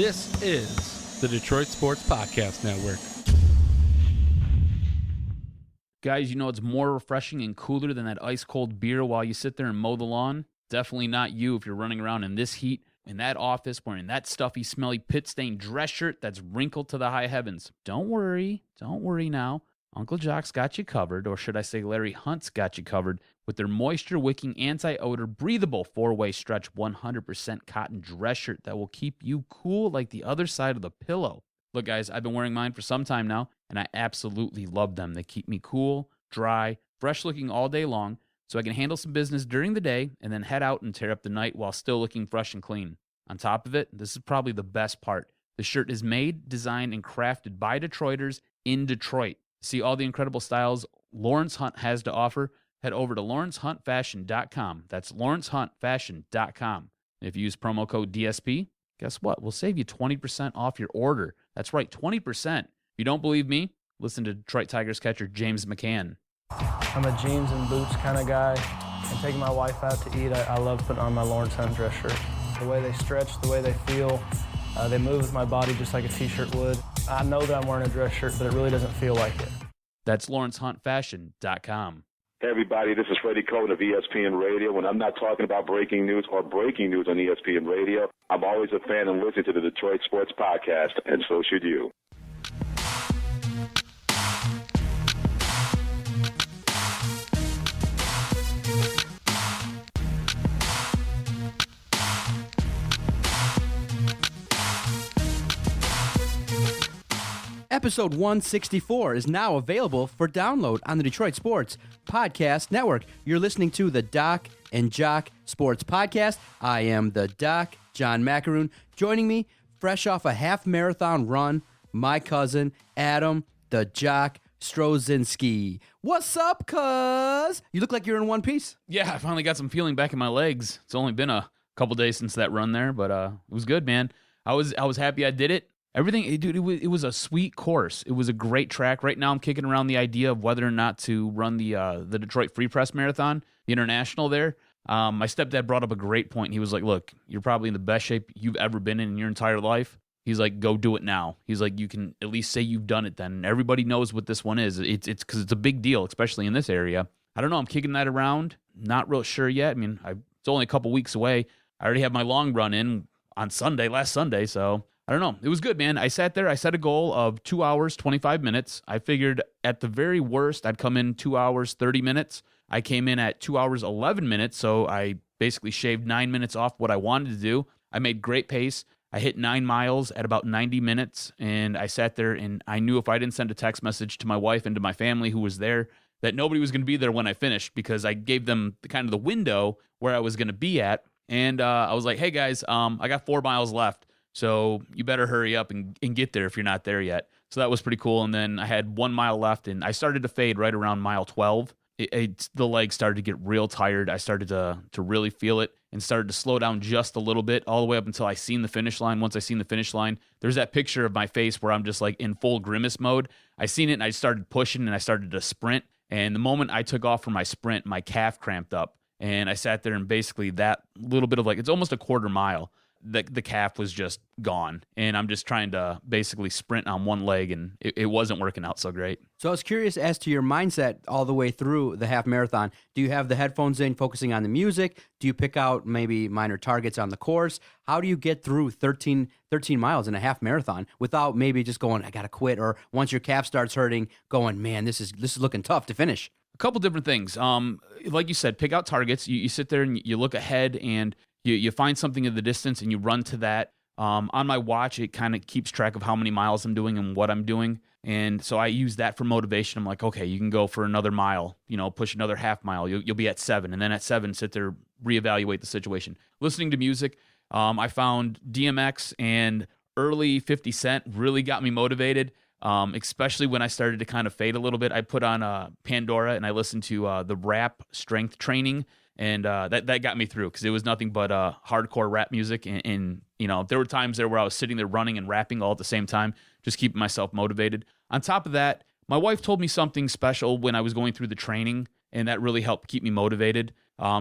This is the Detroit Sports Podcast Network. Guys, you know it's more refreshing and cooler than that ice-cold beer while you sit there and mow the lawn? Definitely not you if you're running around in this heat, in that office, wearing that stuffy, smelly, pit-stained dress shirt that's wrinkled to the high heavens. Don't worry now. Uncle Jock's got you covered, or should I say Larry Hunt's got you covered, with their moisture-wicking, anti-odor, breathable 4-way stretch 100% cotton dress shirt that will keep you cool like the other side of the pillow. Look, guys, I've been wearing mine for some time now, and I absolutely love them. They keep me cool, dry, fresh-looking all day long, so I can handle some business during the day and then head out and tear up the night while still looking fresh and clean. On top of it, this is probably the best part. The shirt is made, designed, and crafted by Detroiters in Detroit. See all the incredible styles Lawrence Hunt has to offer? Head over to lawrencehuntfashion.com. That's lawrencehuntfashion.com. And if you use promo code DSP, guess what? We'll save you 20% off your order. That's right, 20%. If you don't believe me, listen to Detroit Tigers catcher James McCann. I'm a jeans and boots kind of guy. And taking my wife out to eat, I love putting on my Lawrence Hunt dress shirt. The way they stretch, the way they feel, they move with my body just like a t-shirt would. I know that I'm wearing a dress shirt, but it really doesn't feel like it. That's lawrencehuntfashion.com. Hey everybody, this is Freddie Cohen of ESPN Radio. When I'm not talking about breaking news or breaking news on ESPN Radio, I'm always a fan and listen to the Detroit Sports Podcast, and so should you. Episode 164 is now available for download on the Detroit Sports Podcast Network. You're listening to the Doc and Jock Sports Podcast. I am the Doc, John Macaroon. Joining me, fresh off a half-marathon run, my cousin, Adam, the Jock Strozinski. What's up, cuz? You look like you're in one piece. Yeah, I finally got some feeling back in my legs. It's only been a couple days since that run there, but it was good, man. I was happy I did it. Everything, dude, it was a sweet course. It was a great track. Right now, I'm kicking around the idea of whether or not to run the Detroit Free Press Marathon, the International there. My stepdad brought up a great point. He was like, look, you're probably in the best shape you've ever been in your entire life. He's like, go do it now. He's like, you can at least say you've done it then. And everybody knows what this one is. It's because it's a big deal, especially in this area. I don't know. I'm kicking that around. Not real sure yet. I mean, it's only a couple weeks away. I already have my long run in on last Sunday, so I don't know. It was good, man. I sat there. I set a goal of 2 hours, 25 minutes. I figured at the very worst, I'd come in 2 hours, 30 minutes. I came in at 2 hours, 11 minutes, so I basically shaved 9 minutes off what I wanted to do. I made great pace. I hit 9 miles at about 90 minutes, and I sat there, and I knew if I didn't send a text message to my wife and to my family who was there, that nobody was going to be there when I finished, because I gave them kind of the window where I was going to be at, and I was like, hey, guys, I got 4 miles left. So you better hurry up and get there if you're not there yet. So that was pretty cool. And then I had 1 mile left, and I started to fade right around mile 12. The legs started to get real tired. I started to really feel it and started to slow down just a little bit all the way up until I seen the finish line. Once I seen the finish line, there's that picture of my face where I'm just like in full grimace mode. I seen it and I started pushing and I started to sprint. And the moment I took off from my sprint, my calf cramped up. And I sat there and basically that little bit of it's almost a quarter mile. The calf was just gone, and I'm just trying to basically sprint on one leg, and it wasn't working out so great. So I was curious as to your mindset all the way through the half marathon. Do you have the headphones in, focusing on the music? Do you pick out maybe minor targets on the course? How do you get through 13 miles in a half marathon without maybe just going, I got to quit, or once your calf starts hurting, going, man, this is looking tough to finish? A couple different things. Like you said, pick out targets. You sit there and you look ahead, and you find something in the distance and you run to that. On my watch, it kind of keeps track of how many miles I'm doing and what I'm doing. And so I use that for motivation. I'm like, okay, you can go for another mile, push another half mile. You'll be at 7. And then at 7, sit there, reevaluate the situation. Listening to music, I found DMX and early 50 Cent really got me motivated, especially when I started to kind of fade a little bit. I put on Pandora and I listened to the rap strength training. And that got me through, because it was nothing but hardcore rap music. And there were times there where I was sitting there running and rapping all at the same time, just keeping myself motivated. On top of that, my wife told me something special when I was going through the training, and that really helped keep me motivated.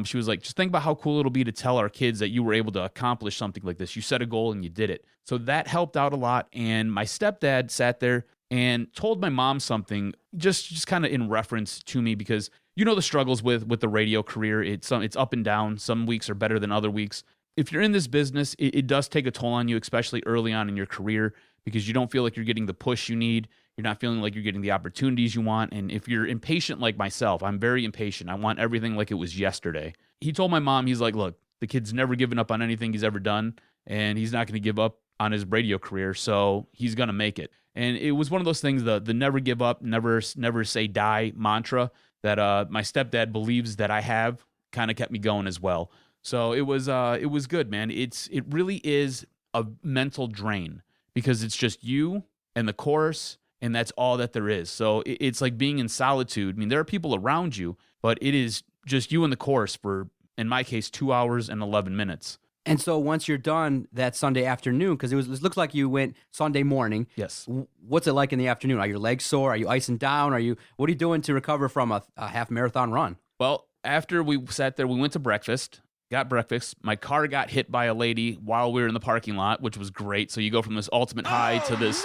She was like, just think about how cool it'll be to tell our kids that you were able to accomplish something like this. You set a goal and you did it. So that helped out a lot. And my stepdad sat there and told my mom something just kind of in reference to me, because you know the struggles with the radio career. It's up and down. Some weeks are better than other weeks. If you're in this business, it does take a toll on you, especially early on in your career, because you don't feel like you're getting the push you need. You're not feeling like you're getting the opportunities you want. And if you're impatient like myself, I'm very impatient. I want everything like it was yesterday. He told my mom, he's like, look, the kid's never given up on anything he's ever done, and he's not going to give up on his radio career, so he's going to make it. And it was one of those things, the never give up, never say die mantra that my stepdad believes that I have, kind of kept me going as well. So it was good, man. It really is a mental drain, because it's just you and the course, and that's all that there is. So it's like being in solitude. I mean, there are people around you, but it is just you and the course for, in my case, 2 hours and 11 minutes. And so once you're done that Sunday afternoon, because it looks like you went Sunday morning. Yes. What's it like in the afternoon? Are your legs sore? Are you icing down? What are you doing to recover from a half marathon run? Well, after we sat there, we went to breakfast, got breakfast. My car got hit by a lady while we were in the parking lot, which was great. So you go from this ultimate high to this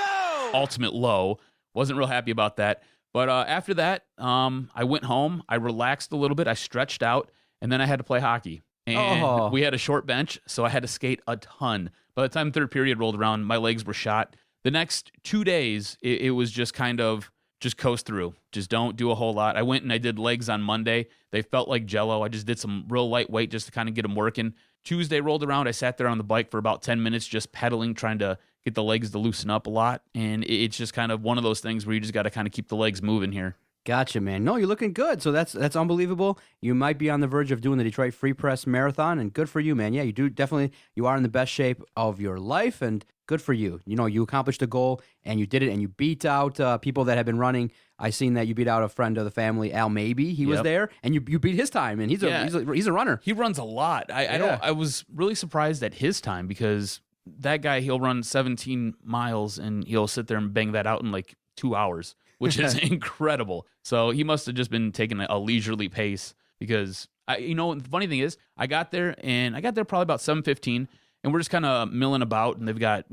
ultimate low. Wasn't real happy about that. But after that, I went home. I relaxed a little bit. I stretched out, and then I had to play hockey. And we had a short bench, so I had to skate a ton. By the time third period rolled around, my legs were shot. The next 2 days, it was just kind of just coast through. Just don't do a whole lot. I went and I did legs on Monday. They felt like Jell-O. I just did some real lightweight just to kind of get them working. Tuesday rolled around. I sat there on the bike for about 10 minutes, just pedaling, trying to get the legs to loosen up a lot. And it's just kind of one of those things where you just got to kind of keep the legs moving here. Gotcha, man. No, you're looking good. So that's unbelievable. You might be on the verge of doing the Detroit Free Press Marathon, and good for you, man. Yeah, you do definitely. You are in the best shape of your life, and good for you. You know, you accomplished a goal, and you did it, and you beat out people that have been running. I seen that you beat out a friend of the family, Al Maybe. He was there, and you beat his time, and he's a runner. He runs a lot. I was really surprised at his time, because that guy, he'll run 17 miles, and he'll sit there and bang that out in like 2 hours, which is incredible. So he must have just been taking a leisurely pace, because the funny thing is, I got there probably about 7:15, and we're just kind of milling about, and they've got,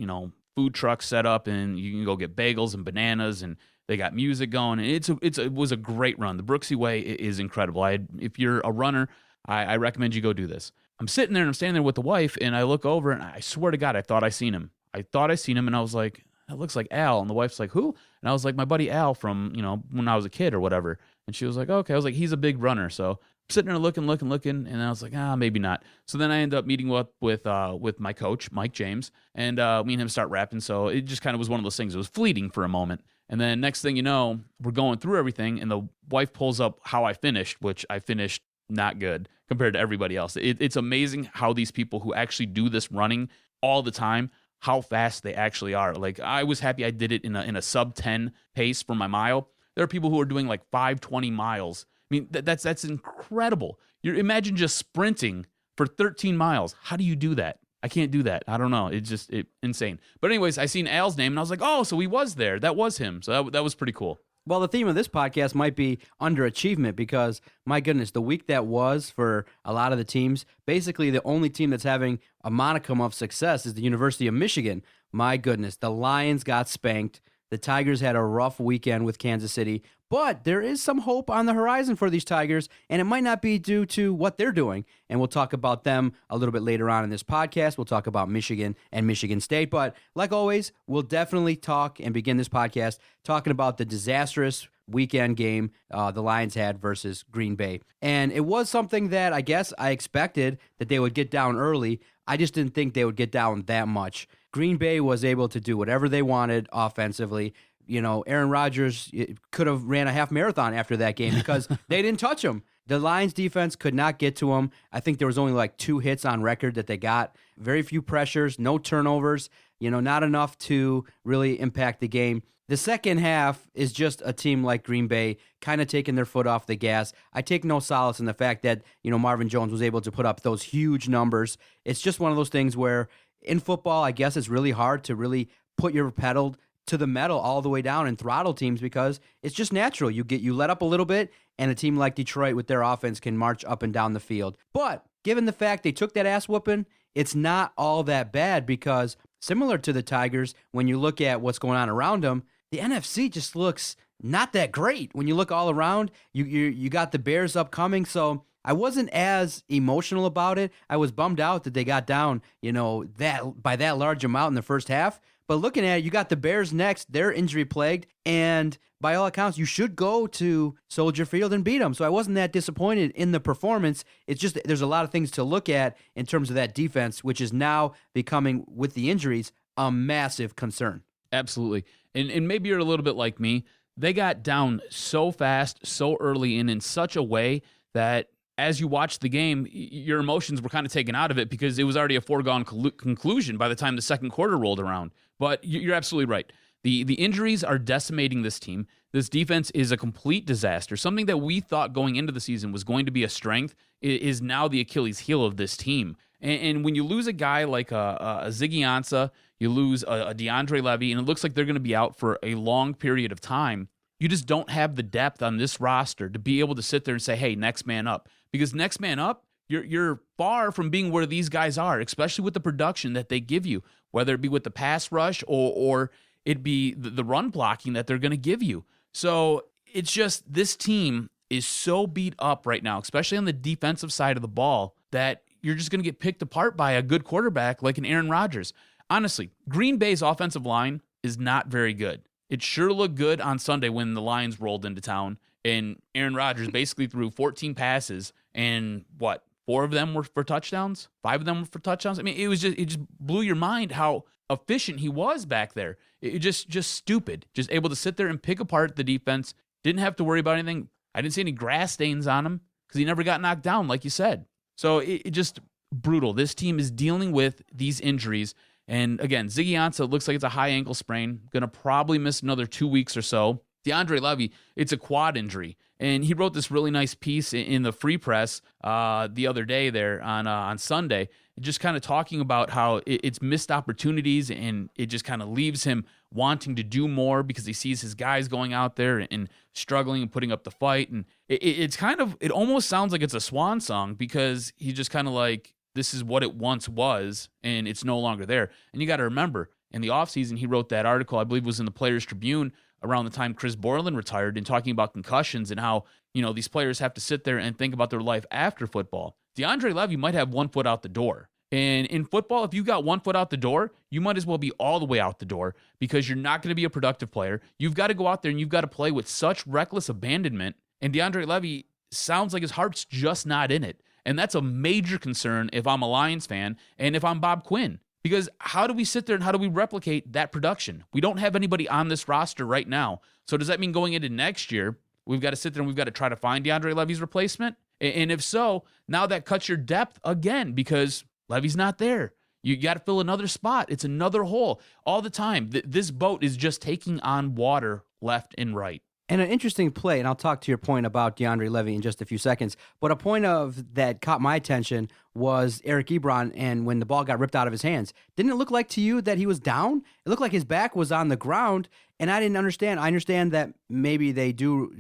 food trucks set up, and you can go get bagels and bananas, and they got music going, and it was a great run. The Brooksy Way is incredible. If you're a runner, I recommend you go do this. I'm sitting there and I'm standing there with the wife, and I look over, and I swear to God, I thought I seen him, and I was like, that looks like Al. And the wife's like, who? And I was like, my buddy Al from, when I was a kid or whatever. And she was like, okay. I was like, he's a big runner. So I'm sitting there looking. And I was like, maybe not. So then I end up meeting up with my coach, Mike James, and me and him start rapping. So it just kind of was one of those things. It was fleeting for a moment. And then next thing you know, we're going through everything, and the wife pulls up how I finished, which I finished not good compared to everybody else. It's amazing how these people who actually do this running all the time, how fast they actually are. Like, I was happy I did it in a sub 10 pace for my mile. There are people who are doing like 5:20 miles. I mean, that's incredible. Imagine just sprinting for 13 miles. How do you do that? I can't do that. I don't know. It's just insane. But anyways, I seen Al's name, and I was like, oh, so he was there. That was him. So that was pretty cool. Well, the theme of this podcast might be underachievement, because, my goodness, the week that was for a lot of the teams, basically the only team that's having a modicum of success is the University of Michigan. My goodness, the Lions got spanked. The Tigers had a rough weekend with Kansas City, but there is some hope on the horizon for these Tigers, and it might not be due to what they're doing. And we'll talk about them a little bit later on in this podcast. We'll talk about Michigan and Michigan State. But like always, we'll definitely talk and begin this podcast talking about the disastrous weekend game the Lions had versus Green Bay. And it was something that I guess I expected that they would get down early. I just didn't think they would get down that much. Green Bay was able to do whatever they wanted offensively. Aaron Rodgers could have ran a half marathon after that game because they didn't touch him. The Lions defense could not get to him. I think there was only like 2 hits on record that they got. Very few pressures, no turnovers, not enough to really impact the game. The second half is just a team like Green Bay kind of taking their foot off the gas. I take no solace in the fact that, Marvin Jones was able to put up those huge numbers. It's just one of those things where in football, I guess it's really hard to really put your pedal to the metal all the way down and throttle teams because it's just natural. You let up a little bit, and a team like Detroit with their offense can march up and down the field. But given the fact they took that ass whooping, it's not all that bad because similar to the Tigers, when you look at what's going on around them, the NFC just looks not that great. When you look all around, you got the Bears upcoming, so I wasn't as emotional about it. I was bummed out that they got down, that by that large amount in the first half. But looking at it, you got the Bears next. They're injury plagued, and by all accounts, you should go to Soldier Field and beat them. So I wasn't that disappointed in the performance. It's just there's a lot of things to look at in terms of that defense, which is now becoming, with the injuries, a massive concern. Absolutely. And maybe you're a little bit like me. They got down so fast, so early in such a way that as you watch the game, your emotions were kind of taken out of it because it was already a foregone conclusion by the time the second quarter rolled around. But you're absolutely right. The injuries are decimating this team. This defense is a complete disaster. Something that we thought going into the season was going to be a strength is now the Achilles heel of this team. And when you lose a guy like a Ziggy Ansah, you lose a DeAndre Levy, and it looks like they're going to be out for a long period of time, you just don't have the depth on this roster to be able to sit there and say, hey, next man up. Because next man up, you're far from being where these guys are, especially with the production that they give you, whether it be with the pass rush or it be the run blocking that they're going to give you. So it's just this team is so beat up right now, especially on the defensive side of the ball, that you're just going to get picked apart by a good quarterback like an Aaron Rodgers. Honestly, Green Bay's offensive line is not very good. It sure looked good on Sunday when the Lions rolled into town and Aaron Rodgers basically threw 14 passes and 4 of them were for touchdowns? 5 of them were for touchdowns? I mean, it just blew your mind how efficient he was back there. It just stupid. Just able to sit there and pick apart the defense. Didn't have to worry about anything. I didn't see any grass stains on him because he never got knocked down, like you said. So it just brutal. This team is dealing with these injuries. And again, Ziggy Ansah looks like it's a high ankle sprain. Going to probably miss another 2 weeks or so. DeAndre Levy, it's a quad injury. And he wrote this really nice piece in the Free Press the other day there on Sunday, just kind of talking about how it's missed opportunities and it just kind of leaves him wanting to do more because he sees his guys going out there and struggling and putting up the fight. And it almost sounds like it's a swan song because he's just kind of like, this is what it once was and it's no longer there. And you got to remember, in the offseason, he wrote that article, I believe it was in the Players Tribune, around the time Chris Borland retired, and talking about concussions and how, these players have to sit there and think about their life after football. DeAndre Levy might have 1 foot out the door. And in football, if you got 1 foot out the door, you might as well be all the way out the door because you're not going to be a productive player. You've got to go out there and you've got to play with such reckless abandonment. And DeAndre Levy sounds like his heart's just not in it. And that's a major concern if I'm a Lions fan and if I'm Bob Quinn. Because how do we sit there and how do we replicate that production? We don't have anybody on this roster right now. So does that mean going into next year, we've got to sit there and we've got to try to find DeAndre Levy's replacement? And if so, now that cuts your depth again because Levy's not there. You got to fill another spot. It's another hole all the time. This boat is just taking on water left and right. And an interesting play, and I'll talk to your point about DeAndre Levy in just a few seconds, but a point of that caught my attention was Eric Ebron, and when the ball got ripped out of his hands. Didn't it look like to you that he was down? It looked like his back was on the ground, and I didn't understand. I understand that maybe they do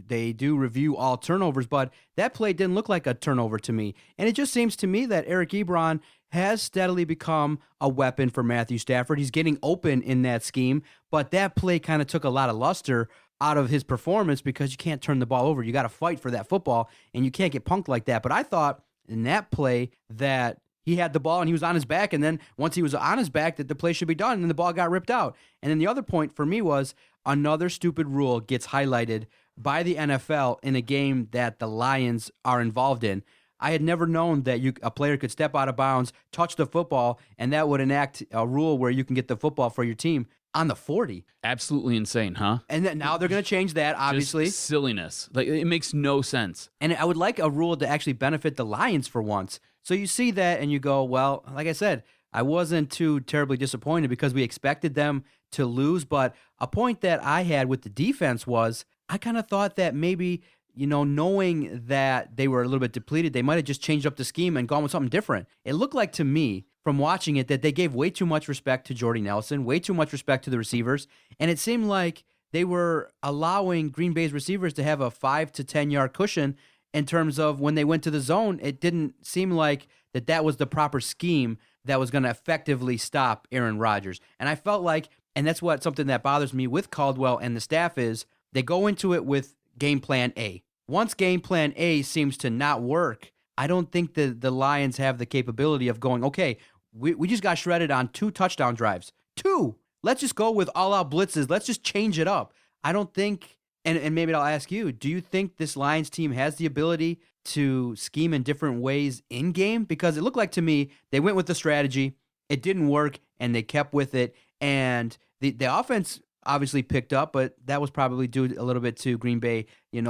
review all turnovers, but that play didn't look like a turnover to me. And it just seems to me that Eric Ebron has steadily become a weapon for Matthew Stafford. He's getting open in that scheme, but that play kind of took a lot of luster out of his performance because you can't turn the ball over. You got to fight for that football, and you can't get punked like that. But I thought in that play that he had the ball and he was on his back, and then once he was on his back that the play should be done, and then the ball got ripped out. And then the other point for me was another stupid rule gets highlighted by the NFL in a game that the Lions are involved in. I had never known that a player could step out of bounds, touch the football, and that would enact a rule where you can get the football for your team on the 40. Absolutely insane, huh? And then now they're going to change that, obviously. Just silliness. Like, it makes no sense. And I would like a rule to actually benefit the Lions for once. So you see that and you go, well, like I said, I wasn't too terribly disappointed because we expected them to lose. But a point that I had with the defense was I kind of thought that maybe, knowing that they were a little bit depleted, they might have just changed up the scheme and gone with something different. It looked like to me, from watching it that they gave way too much respect to Jordy Nelson, way too much respect to the receivers, and it seemed like they were allowing Green Bay's receivers to have a 5 to 10 yard cushion in terms of when they went to the zone. It didn't seem like that was the proper scheme that was going to effectively stop Aaron Rodgers. And I felt like, and that's something that bothers me with Caldwell and the staff is they go into it with game plan A. Once game plan A seems to not work, I don't think the Lions have the capability of going, okay, we just got shredded on 2 touchdown drives. 2! Let's just go with all-out blitzes. Let's just change it up. I don't think, and maybe I'll ask you, do you think this Lions team has the ability to scheme in different ways in-game? Because it looked like to me they went with the strategy, it didn't work, and they kept with it. And the offense obviously picked up, but that was probably due a little bit to Green Bay,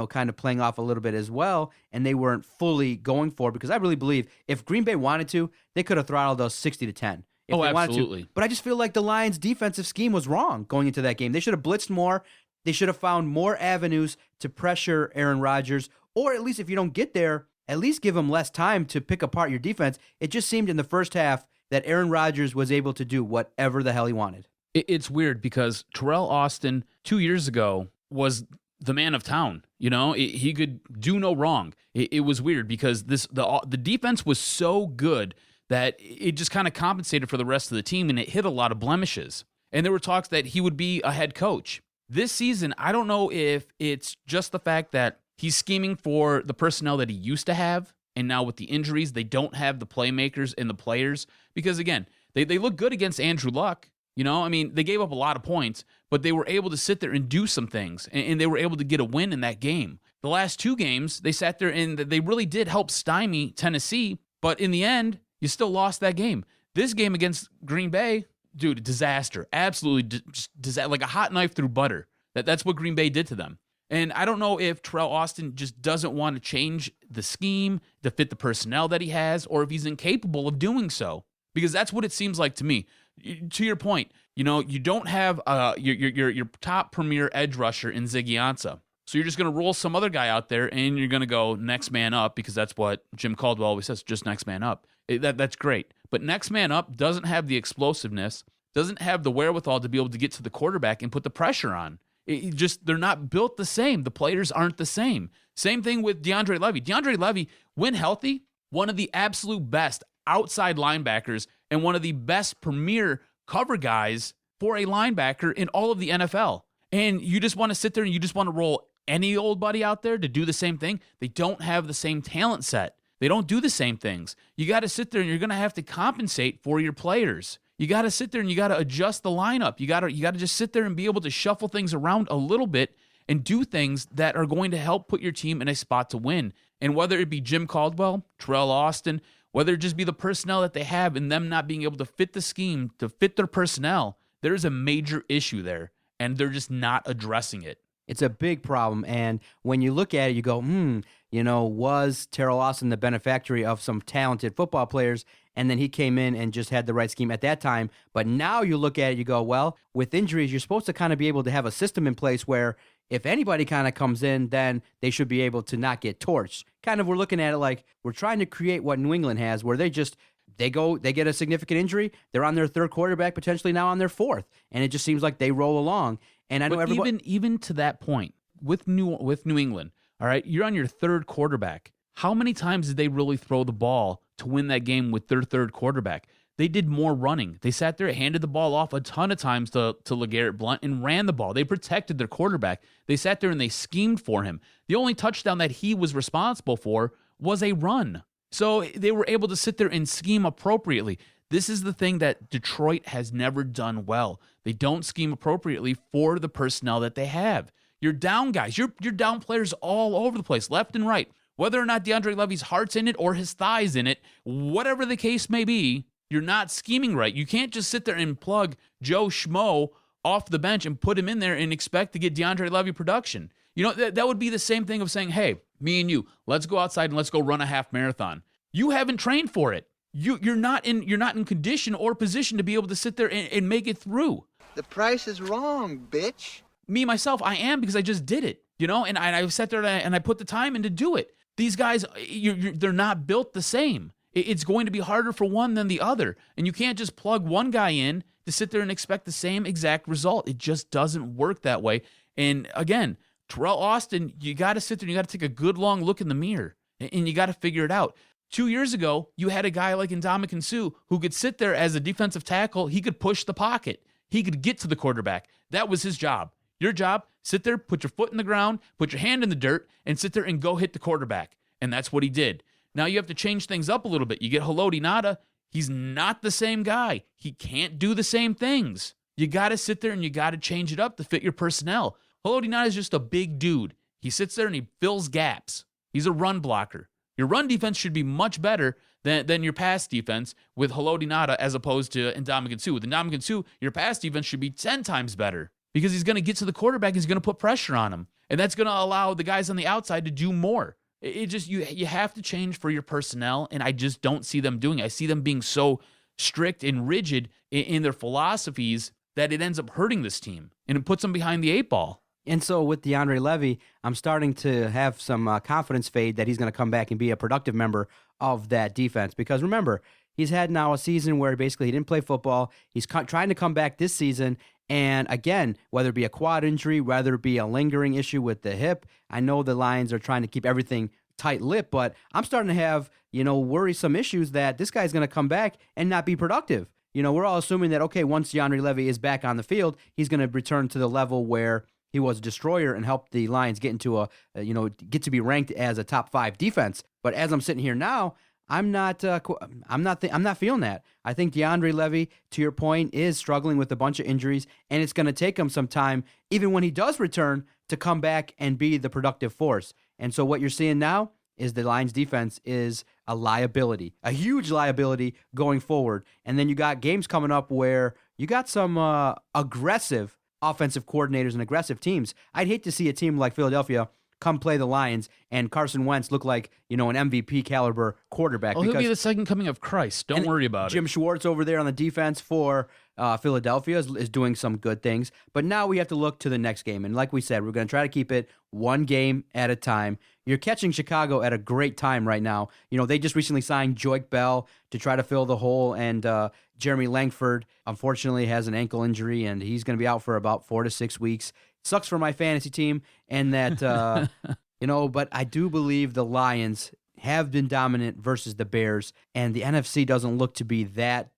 kind of playing off a little bit as well, and they weren't fully going for it, because I really believe if Green Bay wanted to, they could have throttled us 60-10. If they absolutely. Wanted to. But I just feel like the Lions' defensive scheme was wrong going into that game. They should have blitzed more. They should have found more avenues to pressure Aaron Rodgers, or at least if you don't get there, at least give him less time to pick apart your defense. It just seemed in the first half that Aaron Rodgers was able to do whatever the hell he wanted. It's weird because Terrell Austin 2 years ago was the man of town. He could do no wrong. It was weird because the defense was so good that it just kind of compensated for the rest of the team, and it hit a lot of blemishes. And there were talks that he would be a head coach. This season, I don't know if it's just the fact that he's scheming for the personnel that he used to have, and now with the injuries, they don't have the playmakers and the players. Because, again, they look good against Andrew Luck. They gave up a lot of points, but they were able to sit there and do some things, and they were able to get a win in that game. The last 2 games, they sat there and they really did help stymie Tennessee, but in the end, you still lost that game. This game against Green Bay, dude, disaster. Absolutely disaster, like a hot knife through butter. That's what Green Bay did to them. And I don't know if Terrell Austin just doesn't want to change the scheme to fit the personnel that he has, or if he's incapable of doing so, because that's what it seems like to me. To your point, you don't have your top premier edge rusher in Ziggy Ansah. So you're just going to roll some other guy out there, and you're going to go next man up, because that's what Jim Caldwell always says, just next man up. That's great. But next man up doesn't have the explosiveness, doesn't have the wherewithal to be able to get to the quarterback and put the pressure on. They're not built the same. The players aren't the same. Same thing with DeAndre Levy. DeAndre Levy, when healthy, one of the absolute best outside linebackers and one of the best premier cover guys for a linebacker in all of the NFL. And you just want to sit there and you just want to roll any old buddy out there to do the same thing. They don't have the same talent set. They don't do the same things. You got to sit there and you're going to have to compensate for your players. You got to sit there and you got to adjust the lineup. You got to just sit there and be able to shuffle things around a little bit and do things that are going to help put your team in a spot to win. And whether it be Jim Caldwell, Terrell Austin, whether it just be the personnel that they have and them not being able to fit the scheme, to fit their personnel, there's a major issue there, and they're just not addressing it. It's a big problem, and when you look at it, you go, was Terrell Austin the benefactor of some talented football players, and then he came in and just had the right scheme at that time? But now you look at it, you go, well, with injuries, you're supposed to kind of be able to have a system in place where if anybody kind of comes in, then they should be able to not get torched. Kind of, we're looking at it like we're trying to create what New England has, where they get a significant injury, they're on their 3rd quarterback, potentially now on their 4th, and it just seems like they roll along. And I know everybody, even to that point with New England, all right, you're on your 3rd quarterback. How many times did they really throw the ball to win that game with their 3rd quarterback? They did more running. They sat there, handed the ball off a ton of times to LeGarrette Blount and ran the ball. They protected their quarterback. They sat there and they schemed for him. The only touchdown that he was responsible for was a run. So they were able to sit there and scheme appropriately. This is the thing that Detroit has never done well. They don't scheme appropriately for the personnel that they have. You're down guys. You're down players all over the place, left and right. Whether or not DeAndre Levy's heart's in it or his thigh's in it, whatever the case may be, you're not scheming right. You can't just sit there and plug Joe Schmo off the bench and put him in there and expect to get DeAndre Levy production. That would be the same thing of saying, hey, me and you, let's go outside and let's go run a half marathon. You haven't trained for it. You're not in condition or position to be able to sit there and make it through. The price is wrong, bitch. Me, myself, I am, because I just did it, and I sat there and I put the time in to do it. These guys, they're not built the same. It's going to be harder for one than the other. And you can't just plug one guy in to sit there and expect the same exact result. It just doesn't work that way. And again, Terrell Austin, you got to sit there and you got to take a good long look in the mirror and you got to figure it out. 2 years ago, you had a guy like Ndamukong Suh who could sit there as a defensive tackle. He could push the pocket. He could get to the quarterback. That was his job. Your job, sit there, put your foot in the ground, put your hand in the dirt, and sit there and go hit the quarterback. And that's what he did. Now you have to change things up a little bit. You get Haloti Ngata. He's not the same guy. He can't do the same things. You got to sit there and you got to change it up to fit your personnel. Haloti Ngata is just a big dude. He sits there and he fills gaps. He's a run blocker. Your run defense should be much better than your pass defense with Haloti Ngata as opposed to Ndamukong Suh. With Ndamukong Suh, your pass defense should be 10 times better because he's going to get to the quarterback and he's going to put pressure on him. And that's going to allow the guys on the outside to do more. It just, you have to change for your personnel, and I just don't see them doing it. I see them being so strict and rigid in their philosophies that it ends up hurting this team, and it puts them behind the 8 ball. And so with DeAndre Levy, I'm starting to have some confidence fade that he's going to come back and be a productive member of that defense. Because remember, he's had now a season where basically he didn't play football. He's trying to come back this season. And again, whether it be a quad injury, whether it be a lingering issue with the hip, I know the Lions are trying to keep everything tight-lipped, but I'm starting to have, worrisome issues that this guy's going to come back and not be productive. We're all assuming that, okay, once DeAndre Levy is back on the field, he's going to return to the level where he was a destroyer and helped the Lions get into get to be ranked as a top 5 defense. But as I'm sitting here now, I'm not feeling that. I think DeAndre Levy, to your point, is struggling with a bunch of injuries, and it's going to take him some time, even when he does return, to come back and be the productive force. And so what you're seeing now is the Lions defense is a liability, a huge liability going forward. And then you got games coming up where you got some aggressive offensive coordinators and aggressive teams. I'd hate to see a team like Philadelphia come play the Lions and Carson Wentz look like, an MVP caliber quarterback. Oh, he'll be the second coming of Christ. Don't worry about Jim it. Schwartz over there on the defense for Philadelphia is doing some good things. But now we have to look to the next game. And like we said, we're going to try to keep it one game at a time. You're catching Chicago at a great time right now. They just recently signed Joik Bell to try to fill the hole, and Jeremy Langford, unfortunately, has an ankle injury, and he's going to be out for about 4 to 6 weeks. Sucks for my fantasy team, and that, but I do believe the Lions have been dominant versus the Bears, and the NFC doesn't look to be that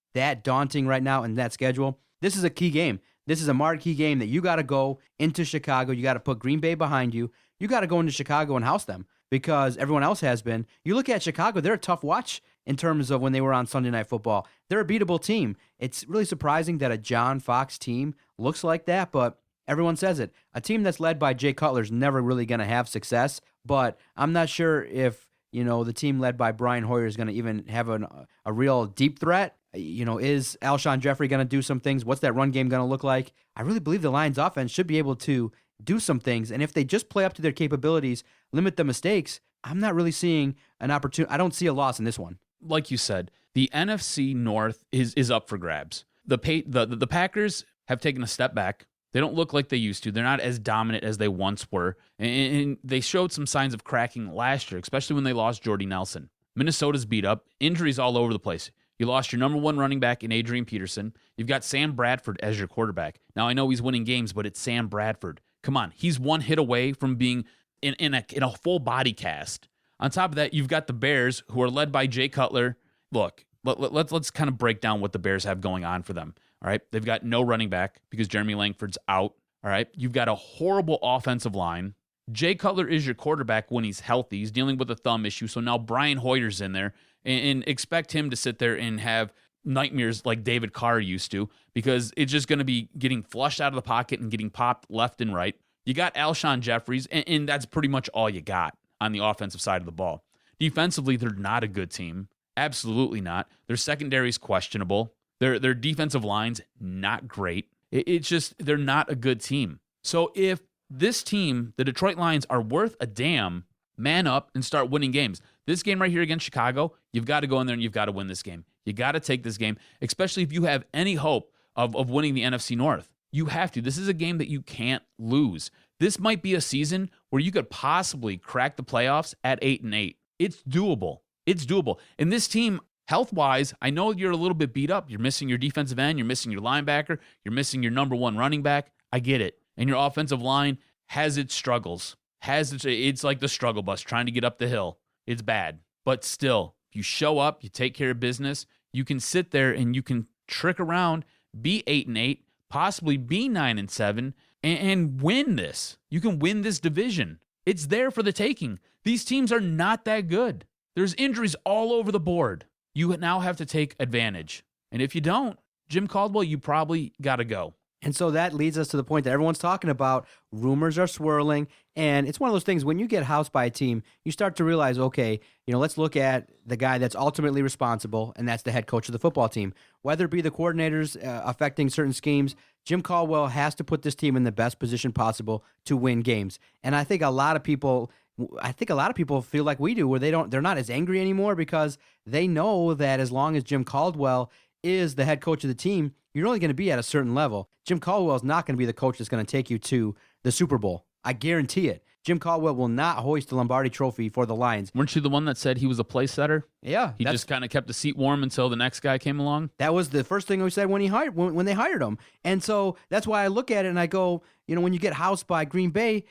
daunting right now in that schedule. This is a key game. This is a marquee game that you got to go into Chicago. You got to put Green Bay behind you. You got to go into Chicago and house them because everyone else has been. You look at Chicago, they're a tough watch in terms of when they were on Sunday Night Football. They're a beatable team. It's really surprising that a John Fox team looks like that, but everyone says it. A team that's led by Jay Cutler is never really going to have success, but I'm not sure if, the team led by Brian Hoyer is going to even have a real deep threat. Is Alshon Jeffrey going to do some things? What's that run game going to look like? I really believe the Lions offense should be able to do some things, and if they just play up to their capabilities, limit the mistakes, I'm not really seeing an opportunity. I don't see a loss in this one. Like you said, the NFC North is up for grabs. The Packers have taken a step back. They don't look like they used to. They're not as dominant as they once were. And they showed some signs of cracking last year, especially when they lost Jordy Nelson. Minnesota's beat up. Injuries all over the place. You lost your number 1 running back in Adrian Peterson. You've got Sam Bradford as your quarterback. Now, I know he's winning games, but it's Sam Bradford. Come on. He's one hit away from being in a full body cast. On top of that, you've got the Bears, who are led by Jay Cutler. Look, let's kind of break down what the Bears have going on for them. All right, they've got no running back because Jeremy Langford's out. All right, you've got a horrible offensive line. Jay Cutler is your quarterback when he's healthy. He's dealing with a thumb issue, so now Brian Hoyer's in there, and expect him to sit there and have nightmares like David Carr used to, because it's just going to be getting flushed out of the pocket and getting popped left and right. You got Alshon Jeffries, and that's pretty much all you got on the offensive side of the ball. Defensively, they're not a good team. Absolutely not. Their secondary is questionable. Their defensive line's not great. It's just they're not a good team. So if this team, the Detroit Lions, are worth a damn, man up and start winning games. This game right here against Chicago, you've got to go in there and you've got to win this game. You got to take this game, especially if you have any hope of winning the NFC North. You have to. This is a game that you can't lose. This might be a season where you could possibly crack the playoffs at 8-8. It's doable. It's doable. And this team, health-wise, I know you're a little bit beat up. You're missing your defensive end. You're missing your linebacker. You're missing your number one running back. I get it. And your offensive line has its struggles. It's like the struggle bus trying to get up the hill. It's bad. But still, if you show up, you take care of business, you can sit there and you can trick around, be 8-8, possibly be 9-7, and win this. You can win this division. It's there for the taking. These teams are not that good. There's injuries all over the board. You now have to take advantage. And if you don't, Jim Caldwell, you probably got to go. And so that leads us to the point that everyone's talking about. Rumors are swirling, and it's one of those things when you get housed by a team, you start to realize, okay, let's look at the guy that's ultimately responsible, and that's the head coach of the football team. Whether it be the coordinators affecting certain schemes, Jim Caldwell has to put this team in the best position possible to win games. And I think a lot of people feel like we do, where they're not as angry anymore because they know that as long as Jim Caldwell is the head coach of the team, you're only going to be at a certain level. Jim Caldwell is not going to be the coach that's going to take you to the Super Bowl. I guarantee it. Jim Caldwell will not hoist the Lombardi Trophy for the Lions. Weren't you the one that said he was a place setter? Yeah. He just kind of kept the seat warm until the next guy came along? That was the first thing we said when they hired him. And so that's why I look at it and I go, when you get housed by Green Bay,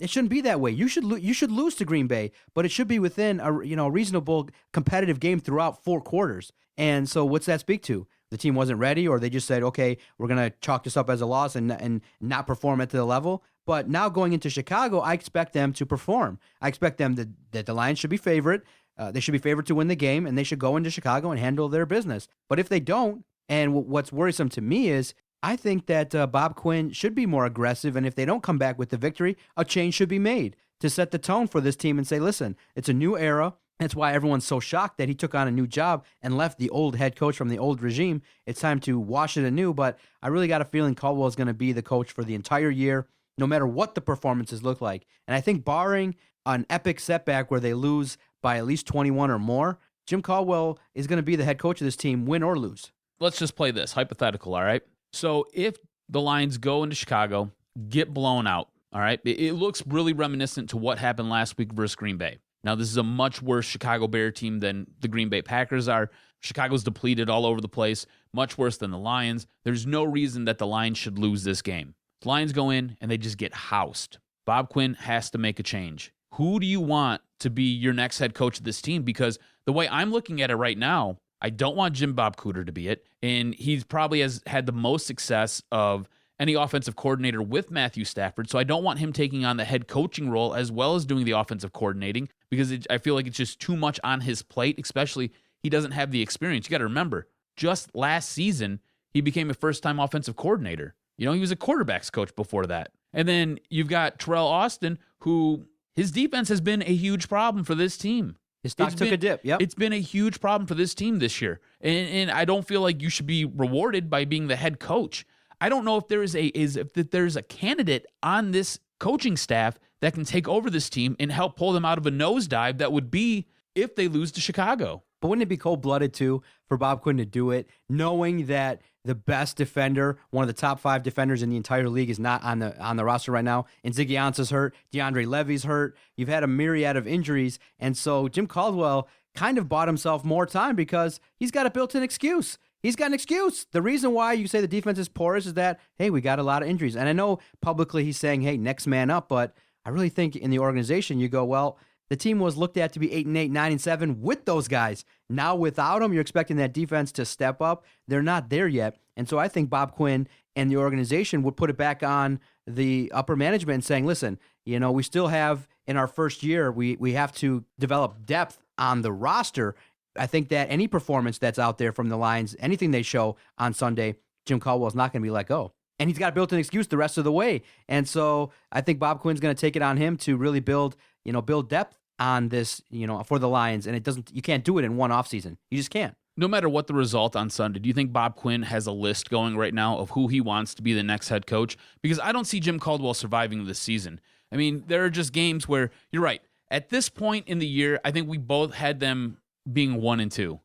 it shouldn't be that way. You should lose to Green Bay, but it should be within a reasonable competitive game throughout 4 quarters. And so what's that speak to? The team wasn't ready, or they just said, okay, we're going to chalk this up as a loss and not perform at the level. But now going into Chicago, I expect them to perform. I expect them that the Lions should be favorite. They should be favored to win the game, and they should go into Chicago and handle their business. But if they don't, and what's worrisome to me is I think that Bob Quinn should be more aggressive, and if they don't come back with the victory, a change should be made to set the tone for this team and say, listen, it's a new era. That's why everyone's so shocked that he took on a new job and left the old head coach from the old regime. It's time to wash it anew, but I really got a feeling Caldwell is going to be the coach for the entire year, no matter what the performances look like. And I think barring an epic setback where they lose by at least 21 or more, Jim Caldwell is going to be the head coach of this team, win or lose. Let's just play this hypothetical, all right? So if the Lions go into Chicago, get blown out, all right? It looks really reminiscent to what happened last week versus Green Bay. Now, this is a much worse Chicago Bear team than the Green Bay Packers are. Chicago's depleted all over the place, much worse than the Lions. There's no reason that the Lions should lose this game. The Lions go in and they just get housed. Bob Quinn has to make a change. Who do you want to be your next head coach of this team? Because the way I'm looking at it right now, I don't want Jim Bob Cooter to be it. And he's probably has had the most success of any offensive coordinator with Matthew Stafford. So I don't want him taking on the head coaching role as well as doing the offensive coordinating because I feel like it's just too much on his plate, especially he doesn't have the experience. You got to remember, just last season, he became a first-time offensive coordinator. He was a quarterback's coach before that. And then you've got Terrell Austin, who his defense has been a huge problem for this team. His stock took a dip, yep. It's been a huge problem for this team this year. And I don't feel like you should be rewarded by being the head coach. I don't know if there's a candidate on this coaching staff that can take over this team and help pull them out of a nosedive that would be if they lose to Chicago. But wouldn't it be cold-blooded, too, for Bob Quinn to do it, knowing that the best defender, one of the top 5 defenders in the entire league, is not on the roster right now? And Ziggy Ansah's hurt. DeAndre Levy's hurt. You've had a myriad of injuries. And so Jim Caldwell kind of bought himself more time because he's got a built-in excuse. He's got an excuse. The reason why you say the defense is porous is that, hey, we got a lot of injuries. And I know publicly he's saying, hey, next man up, but I really think in the organization you go, well, the team was looked at to be 8-8, 9-7 with those guys. Now without them, you're expecting that defense to step up. They're not there yet. And so I think Bob Quinn and the organization would put it back on the upper management and saying, listen, we still have in our first year, we have to develop depth on the roster. I think that any performance that's out there from the Lions, anything they show on Sunday, Jim Caldwell's not going to be let go. And he's got a built-in excuse the rest of the way. And so I think Bob Quinn's going to take it on him to really build depth on this, for the Lions. And you can't do it in one offseason. You just can't. No matter what the result on Sunday, do you think Bob Quinn has a list going right now of who he wants to be the next head coach? Because I don't see Jim Caldwell surviving this season. I mean, there are just games where, you're right, at this point in the year, I think we both had them being 1-2.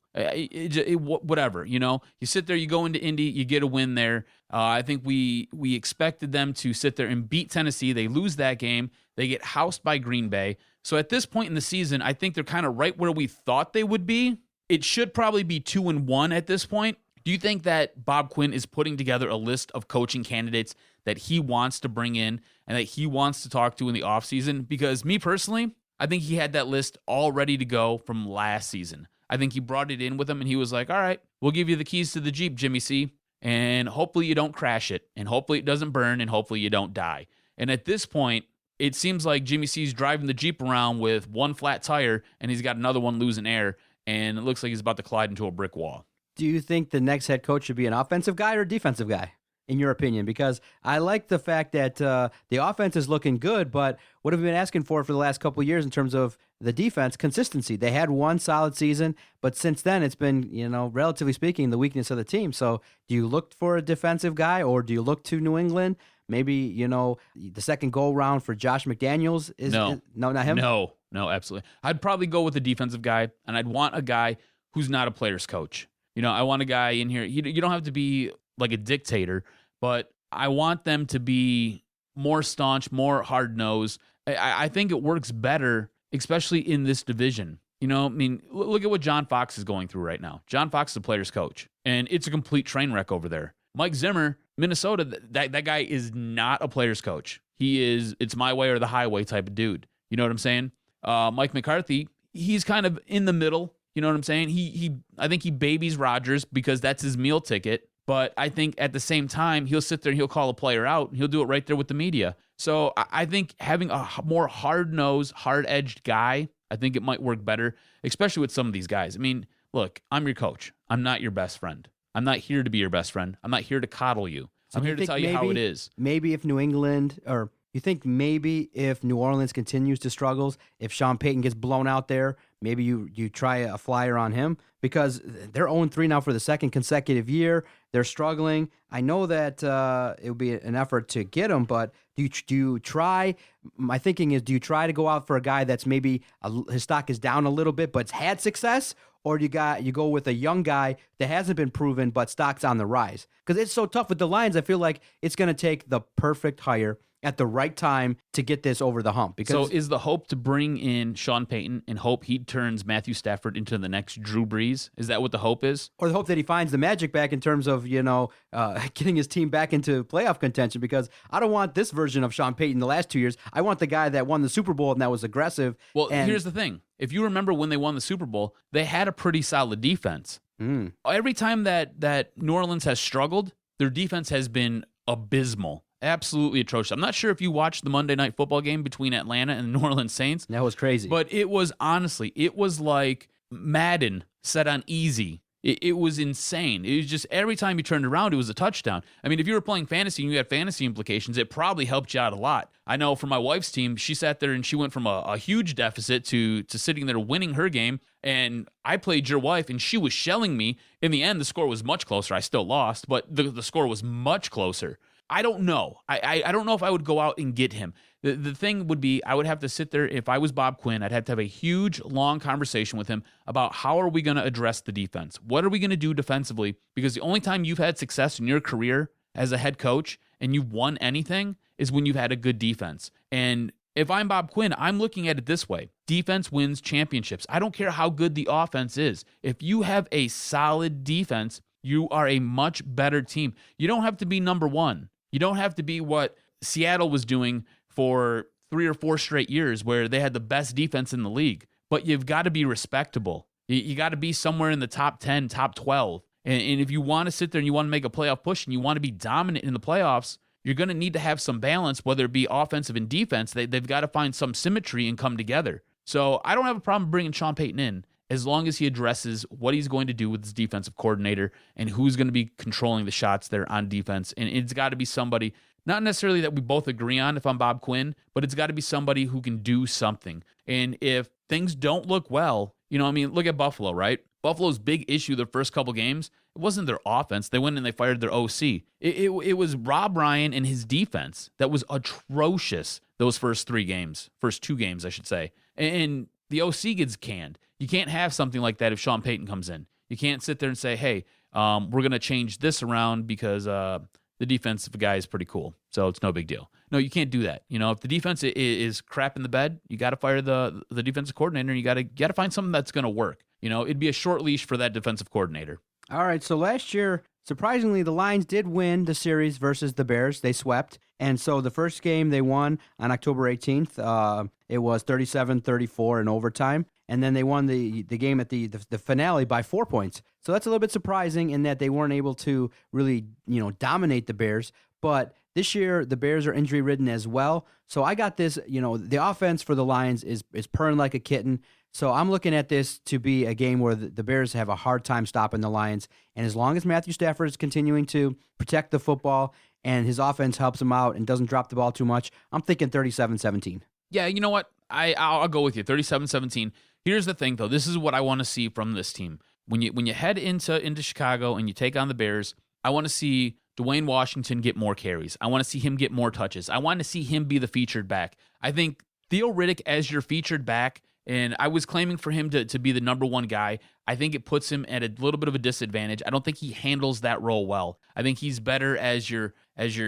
Whatever, you sit there, you go into Indy, you get a win there. I think we expected them to sit there and beat Tennessee. They lose that game. They get housed by Green Bay. So at this point in the season, I think they're kind of right where we thought they would be. It should probably be 2-1 at this point. Do you think that Bob Quinn is putting together a list of coaching candidates that he wants to bring in and that he wants to talk to in the offseason? Because me personally, I think he had that list all ready to go from last season. I think he brought it in with him and he was like, all right, we'll give you the keys to the Jeep, Jimmy C, and hopefully you don't crash it, and hopefully it doesn't burn, and hopefully you don't die. And at this point, it seems like Jimmy C's driving the Jeep around with one flat tire and he's got another one losing air, and it looks like he's about to collide into a brick wall. Do you think the next head coach should be an offensive guy or a defensive guy, in your opinion? Because I like the fact that the offense is looking good, but what have we been asking for the last couple of years in terms of the defense? Consistency. They had one solid season, but since then it's been, relatively speaking, the weakness of the team. So do you look for a defensive guy, or do you look to New England? Maybe, the second goal round for Josh McDaniels No, not him? No, absolutely. I'd probably go with a defensive guy, and I'd want a guy who's not a player's coach. I want a guy in here. You don't have to be like a dictator, but I want them to be more staunch, more hard-nosed. I think it works better, especially in this division. Look at what John Fox is going through right now. John Fox is a player's coach, and it's a complete train wreck over there. Mike Zimmer, Minnesota, that guy is not a player's coach. He is, it's my way or the highway type of dude. You know what I'm saying? Mike McCarthy, he's kind of in the middle. You know what I'm saying? I think he babies Rodgers because that's his meal ticket. But I think at the same time, he'll sit there and he'll call a player out, and he'll do it right there with the media. So I think having a more hard-nosed, hard-edged guy, I think it might work better, especially with some of these guys. Look, I'm your coach. I'm not your best friend. I'm not here to be your best friend. I'm not here to coddle you. I'm here to tell you how it is. Maybe if New England, or you think maybe if New Orleans continues to struggle, if Sean Payton gets blown out there, maybe you try a flyer on him, because they're 0-3 now for the second consecutive year. They're struggling. I know that it would be an effort to get him, but do you try? My thinking is, do you try to go out for a guy that's maybe his stock is down a little bit but had success, or do you go with a young guy that hasn't been proven but stock's on the rise? Because it's so tough with the Lions. I feel like it's going to take the perfect hire at the right time to get this over the hump. Because so is the hope to bring in Sean Payton and hope he turns Matthew Stafford into the next Drew Brees? Is that what the hope is? Or the hope that he finds the magic back in terms of, getting his team back into playoff contention? Because I don't want this version of Sean Payton the last 2 years. I want the guy that won the Super Bowl and that was aggressive. Well, here's the thing. If you remember when they won the Super Bowl, they had a pretty solid defense. Every time that New Orleans has struggled, their defense has been abysmal. Absolutely atrocious. I'm not sure if you watched the Monday Night Football game between Atlanta and the New Orleans Saints. That was crazy. But it was like Madden set on easy. It was insane. It was just every time you turned around, it was a touchdown. If you were playing fantasy and you had fantasy implications, it probably helped you out a lot. I know for my wife's team, she sat there and she went from a huge deficit to sitting there winning her game. And I played your wife and she was shelling me. In the end, the score was much closer. I still lost, but the score was much closer. I don't know. I don't know if I would go out and get him. The thing would be, I would have to sit there. If I was Bob Quinn, I'd have to have a huge, long conversation with him about how are we going to address the defense? What are we going to do defensively? Because the only time you've had success in your career as a head coach and you've won anything is when you've had a good defense. And if I'm Bob Quinn, I'm looking at it this way. Defense wins championships. I don't care how good the offense is. If you have a solid defense, you are a much better team. You don't have to be number one. You don't have to be what Seattle was doing for 3 or 4 straight years where they had the best defense in the league. But you've got to be respectable. You got to be somewhere in the top 10, top 12. And if you want to sit there and you want to make a playoff push and you want to be dominant in the playoffs, you're going to need to have some balance, whether it be offensive and defense. They've got to find some symmetry and come together. So I don't have a problem bringing Sean Payton in as long as he addresses what he's going to do with his defensive coordinator and who's going to be controlling the shots there on defense. And it's got to be somebody, not necessarily that we both agree on if I'm Bob Quinn, but it's got to be somebody who can do something. And if things don't look well, look at Buffalo, right? Buffalo's big issue their first couple games, it wasn't their offense. They went and they fired their OC. It was Rob Ryan and his defense that was atrocious those first 2 games, I should say. And the OC gets canned. You can't have something like that if Sean Payton comes in. You can't sit there and say, hey, we're going to change this around because the defensive guy is pretty cool, so it's no big deal. No, you can't do that. If the defense is crap in the bed, you got to fire the defensive coordinator, and you got to find something that's going to work. It'd be a short leash for that defensive coordinator. All right, so last year, surprisingly, the Lions did win the series versus the Bears. They swept. And so the first game they won on October 18th, it was 37-34 in overtime. And then they won the game at the finale by 4 points. So that's a little bit surprising in that they weren't able to really, dominate the Bears. But this year, the Bears are injury-ridden as well. So I got this, the offense for the Lions is purring like a kitten. So I'm looking at this to be a game where the Bears have a hard time stopping the Lions. And as long as Matthew Stafford is continuing to protect the football and his offense helps him out and doesn't drop the ball too much, I'm thinking 37-17. Yeah, you know what? I'll go with you, 37-17. Here's the thing, though. This is what I want to see from this team. When you head into Chicago and you take on the Bears, I want to see Dwayne Washington get more carries. I want to see him get more touches. I want to see him be the featured back. I think Theo Riddick as your featured back, and I was claiming for him to be the number one guy. I think it puts him at a little bit of a disadvantage. I don't think he handles that role well. I think he's better as your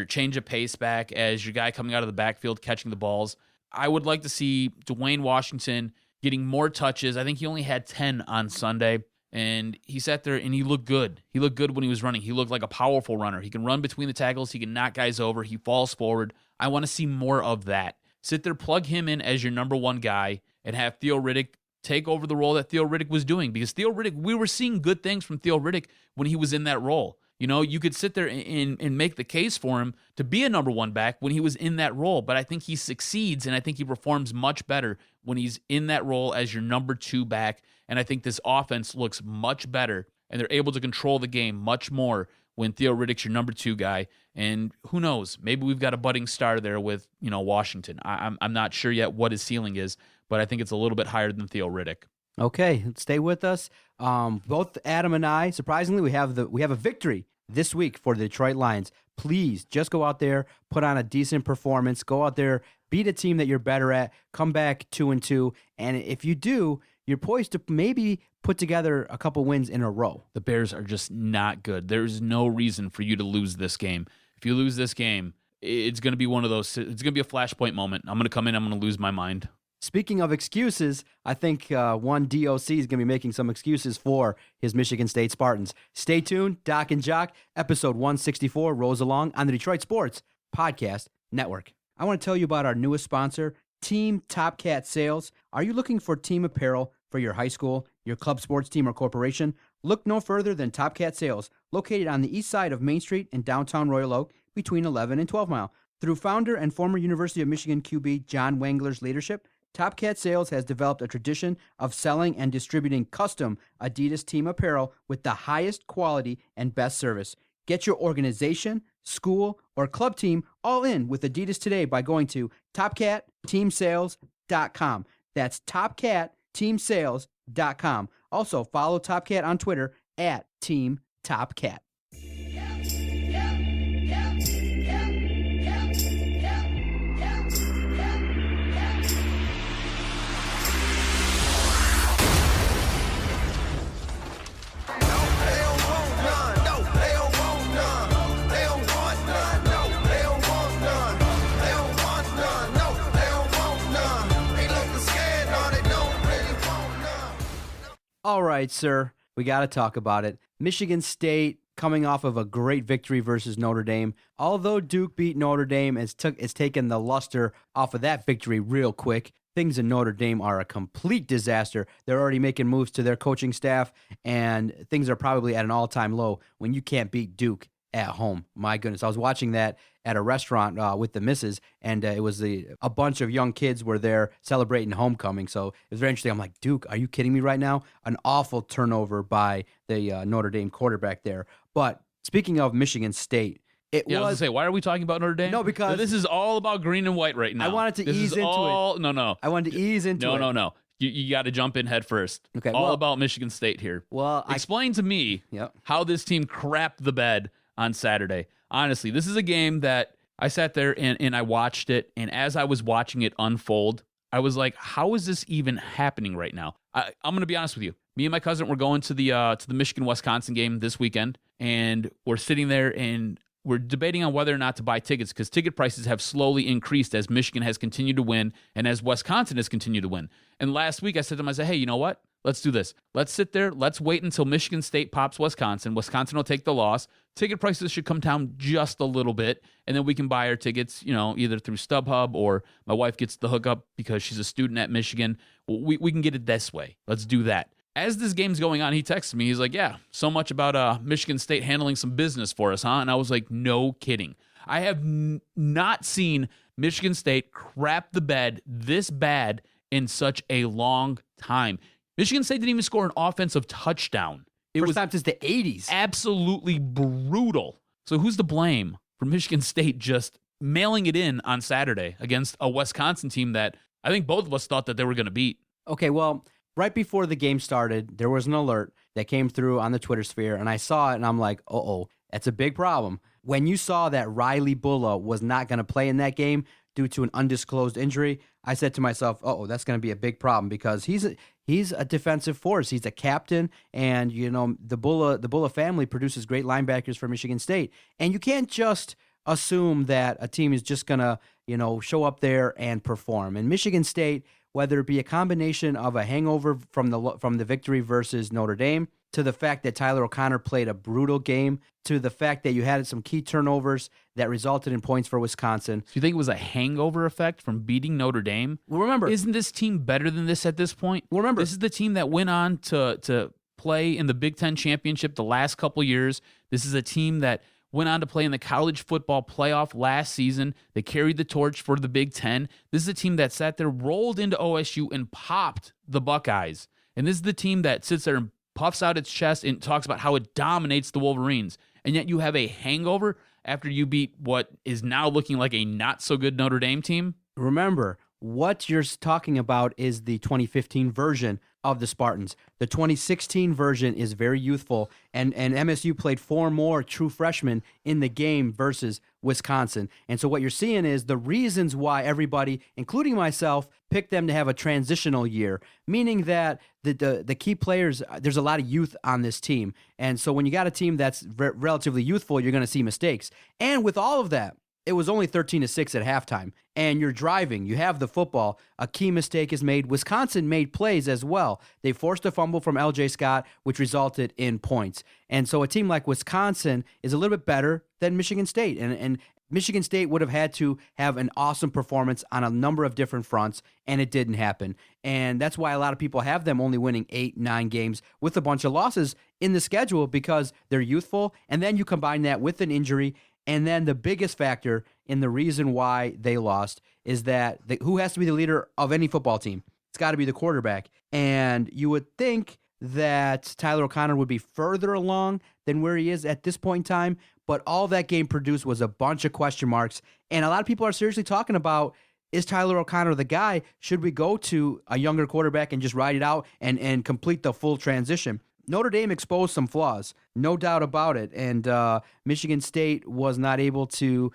change of pace back, as your guy coming out of the backfield catching the balls. I would like to see Dwayne Washington getting more touches. I think he only had 10 on Sunday, and he sat there and he looked good. He looked good when he was running. He looked like a powerful runner. He can run between the tackles. He can knock guys over. He falls forward. I want to see more of that. Sit there, plug him in as your number one guy, and have Theo Riddick take over the role that Theo Riddick was doing. Because Theo Riddick, we were seeing good things from Theo Riddick when he was in that role. You could sit there and make the case for him to be a number one back when he was in that role. But I think he succeeds, and I think he performs much better when he's in that role as your number two back. And I think this offense looks much better, and they're able to control the game much more when Theo Riddick's your number two guy. And who knows? Maybe we've got a budding star there with Washington. I'm not sure yet what his ceiling is, but I think it's a little bit higher than Theo Riddick. Okay, stay with us. Both Adam and I, surprisingly, we have a victory this week for the Detroit Lions. Please just go out there, put on a decent performance, go out there, beat a team that you're better at, come back 2-2, and if you do, you're poised to maybe put together a couple wins in a row. The Bears are just not good. There's no reason for you to lose this game. If you lose this game, it's going to be one of those. It's going to be a flashpoint moment. I'm going to come in. I'm going to lose my mind. Speaking of excuses, I think one DOC is going to be making some excuses for his Michigan State Spartans. Stay tuned. Doc and Jock, episode 164 rolls along on the Detroit Sports Podcast Network. I want to tell you about our newest sponsor, Team Top Cat Sales. Are you looking for team apparel for your high school, your club sports team, or corporation? Look no further than Top Cat Sales, located on the east side of Main Street in downtown Royal Oak, between 11 and 12 Mile. Through founder and former University of Michigan QB John Wangler's leadership, Top Cat Sales has developed a tradition of selling and distributing custom Adidas team apparel with the highest quality and best service. Get your organization, school, or club team all in with Adidas today by going to TopCatTeamSales.com. That's TopCatTeamSales.com. Also, follow Top Cat on Twitter at Team Top Cat. All right, sir, we got to talk about it. Michigan State coming off of a great victory versus Notre Dame. Although Duke beat Notre Dame, it's taken the luster off of that victory real quick. Things in Notre Dame are a complete disaster. They're already making moves to their coaching staff, and things are probably at an all-time low when you can't beat Duke at home. My goodness, I was watching that at a restaurant with the missus, and it was a bunch of young kids were there celebrating homecoming. So it was very interesting. I'm like, Duke, are you kidding me right now? An awful turnover by the Notre Dame quarterback there. But speaking of Michigan State, I was going to say, why are we talking about Notre Dame? No, because this is all about green and white right now. I wanted to ease into it. No. I wanted to ease into it. No. You got to jump in head first. Okay, all about Michigan State here. Well, explain to me how this team crapped the bed on Saturday. Honestly, this is a game that I sat there and I watched it, and as I was watching it unfold, I was like, how is this even happening right now? I'm going to be honest with you. Me and my cousin were going to the Michigan-Wisconsin game this weekend, and we're sitting there, and we're debating on whether or not to buy tickets because ticket prices have slowly increased as Michigan has continued to win and as Wisconsin has continued to win. And last week I said to myself, hey, you know what? Let's do this. Let's sit there. Let's wait until Michigan State pops Wisconsin. Wisconsin will take the loss. Ticket prices should come down just a little bit, and then we can buy our tickets, either through StubHub or my wife gets the hookup because she's a student at Michigan. We can get it this way. Let's do that. As this game's going on, he texts me. He's like, yeah, so much about Michigan State handling some business for us, huh? And I was like, no kidding. I have not seen Michigan State crap the bed this bad in such a long time. Michigan State didn't even score an offensive touchdown. It was time since the 80s. Absolutely brutal. So who's to blame for Michigan State just mailing it in on Saturday against a Wisconsin team that I think both of us thought that they were going to beat? Okay, well, right before the game started, there was an alert that came through on the Twitter sphere, and I saw it, and I'm like, uh-oh, that's a big problem. When you saw that Riley Bulla was not going to play in that game due to an undisclosed injury, I said to myself, uh-oh, that's going to be a big problem because he's a defensive force. He's a captain, and, the Bulla family produces great linebackers for Michigan State. And you can't just assume that a team is just going to, show up there and perform. And Michigan State, whether it be a combination of a hangover from the victory versus Notre Dame, to the fact that Tyler O'Connor played a brutal game, to the fact that you had some key turnovers that resulted in points for Wisconsin. So you think it was a hangover effect from beating Notre Dame? Well, remember, isn't this team better than this at this point? Well, remember, this is the team that went on to play in the Big Ten championship the last couple years. This is a team that went on to play in the college football playoff last season. They carried the torch for the Big Ten. This is a team that sat there, rolled into OSU, and popped the Buckeyes. And this is the team that sits there and puffs out its chest and talks about how it dominates the Wolverines. And yet you have a hangover after you beat what is now looking like a not-so-good Notre Dame team? Remember, what you're talking about is the 2015 version of the Spartans. The 2016 version is very youthful, and MSU played 4 more true freshmen in the game versus Wisconsin. And so what you're seeing is the reasons why everybody, including myself, picked them to have a transitional year, meaning that the key players, there's a lot of youth on this team. And so when you got a team that's relatively youthful, you're going to see mistakes. And with all of that, it was only 13-6 at halftime, and you're driving. You have the football. A key mistake is made. Wisconsin made plays as well. They forced a fumble from L.J. Scott, which resulted in points. And so a team like Wisconsin is a little bit better than Michigan State, and Michigan State would have had to have an awesome performance on a number of different fronts, and it didn't happen. And that's why a lot of people have them only winning 8-9 games with a bunch of losses in the schedule because they're youthful, and then you combine that with an injury. And then the biggest factor in the reason why they lost is that who has to be the leader of any football team? It's got to be the quarterback. And you would think that Tyler O'Connor would be further along than where he is at this point in time, but all that game produced was a bunch of question marks. And a lot of people are seriously talking about, is Tyler O'Connor the guy? Should we go to a younger quarterback and just ride it out and complete the full transition? Notre Dame exposed some flaws, no doubt about it, and Michigan State was not able to,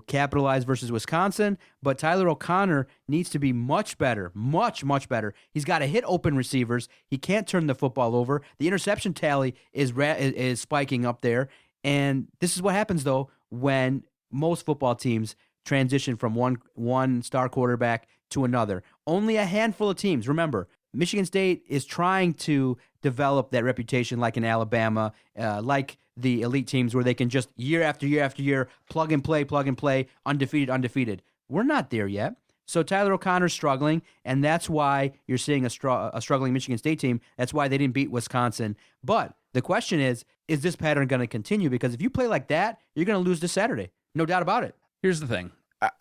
capitalize versus Wisconsin, but Tyler O'Connor needs to be much better, much, much better. He's got to hit open receivers. He can't turn the football over. The interception tally is spiking up there, and this is what happens, though, when most football teams transition from one star quarterback to another. Only a handful of teams, remember, Michigan State is trying to develop that reputation like in Alabama, like the elite teams where they can just year after year after year plug and play, undefeated. We're not there yet. So Tyler O'Connor's struggling, and that's why you're seeing a struggling Michigan State team. That's why they didn't beat Wisconsin. But the question is this pattern going to continue? Because if you play like that, you're going to lose this Saturday. No doubt about it. Here's the thing.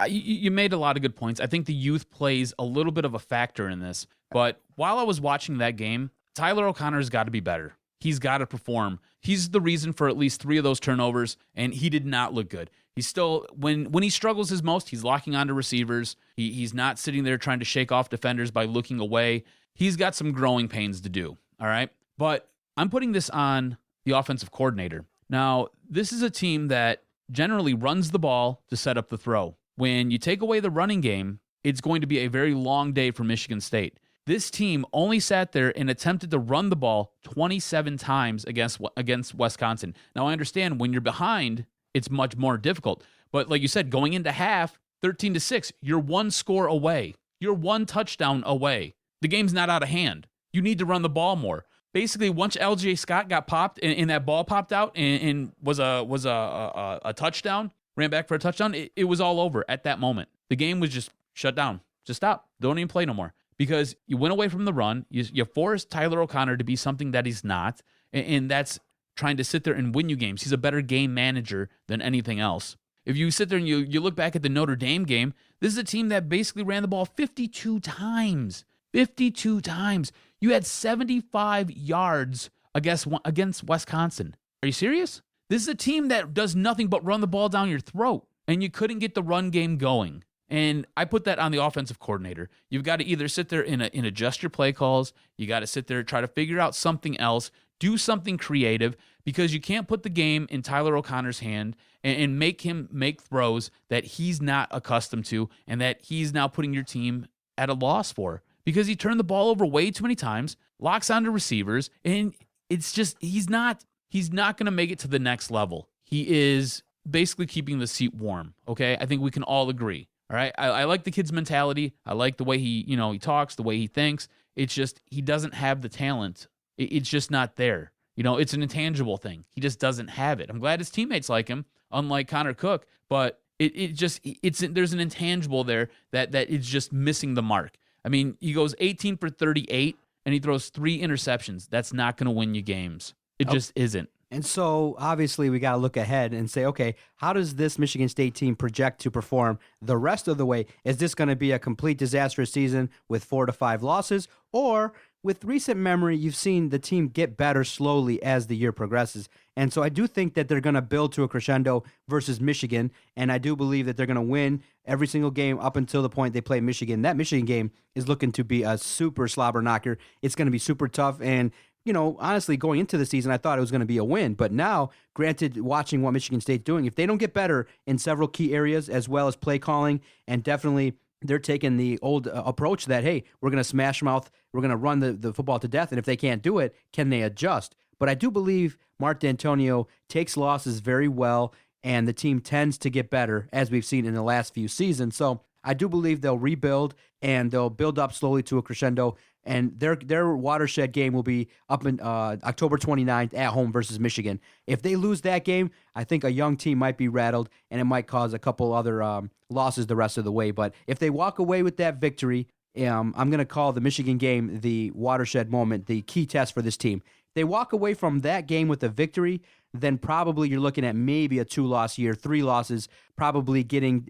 You made a lot of good points. I think the youth plays a little bit of a factor in this. But while I was watching that game, Tyler O'Connor's got to be better. He's got to perform. He's the reason for at least 3 of those turnovers, and he did not look good. He's still, when he struggles his most, he's locking onto receivers. He's not sitting there trying to shake off defenders by looking away. He's got some growing pains to do, all right? But I'm putting this on the offensive coordinator. Now, this is a team that generally runs the ball to set up the throw. When you take away the running game, it's going to be a very long day for Michigan State. This team only sat there and attempted to run the ball 27 times against Wisconsin. Now, I understand when you're behind it's much more difficult. But like you said, going into half, 13-6, you're one score away. You're one touchdown away. The game's not out of hand. You need to run the ball more. Basically, once LJ Scott got popped and that ball popped out and was a touchdown, ran back for a touchdown, it was all over at that moment. The game was just shut down. Just stop. Don't even play no more. Because you went away from the run. You forced Tyler O'Connor to be something that he's not. And that's trying to sit there and win you games. He's a better game manager than anything else. If you sit there and you look back at the Notre Dame game, this is a team that basically ran the ball 52 times. 52 times. You had 75 yards against Wisconsin. Are you serious? This is a team that does nothing but run the ball down your throat. And you couldn't get the run game going. And I put that on the offensive coordinator. You've got to either sit there and adjust your play calls. You got to sit there and try to figure out something else. Do something creative, because you can't put the game in Tyler O'Connor's hand and make him make throws that he's not accustomed to and that he's now putting your team at a loss for. Because he turned the ball over way too many times, locks onto receivers, and it's just he's not going to make it to the next level. He is basically keeping the seat warm, okay? I think we can all agree. All right, I like the kid's mentality. I like the way he talks, the way he thinks. It's just he doesn't have the talent. It's just not there. It's an intangible thing. He just doesn't have it. I'm glad his teammates like him, unlike Connor Cook, but there's an intangible there that is just missing the mark. I mean, he goes 18 for 38, and he throws 3 interceptions. That's not going to win you games. It just isn't. And so, obviously, we got to look ahead and say, okay, how does this Michigan State team project to perform the rest of the way? Is this going to be a complete disastrous season with 4 to 5 losses? Or, with recent memory, you've seen the team get better slowly as the year progresses. And so I do think that they're going to build to a crescendo versus Michigan, and I do believe that they're going to win every single game up until the point they play Michigan. That Michigan game is looking to be a super slobber knocker. It's going to be super tough, and honestly, going into the season, I thought it was going to be a win. But now, granted, watching what Michigan State's doing, if they don't get better in several key areas, as well as play calling, and definitely they're taking the old approach that, hey, we're going to smash mouth, we're going to run the football to death, and if they can't do it, can they adjust? But I do believe Mark D'Antonio takes losses very well, and the team tends to get better, as we've seen in the last few seasons. So I do believe they'll rebuild, and they'll build up slowly to a crescendo. And their watershed game will be up in October 29th at home versus Michigan. If they lose that game, I think a young team might be rattled, and it might cause a couple other losses the rest of the way. But if they walk away with that victory, I'm going to call the Michigan game the watershed moment, the key test for this team. If they walk away from that game with a victory, then probably you're looking at maybe a 2-loss year, 3 losses, probably getting,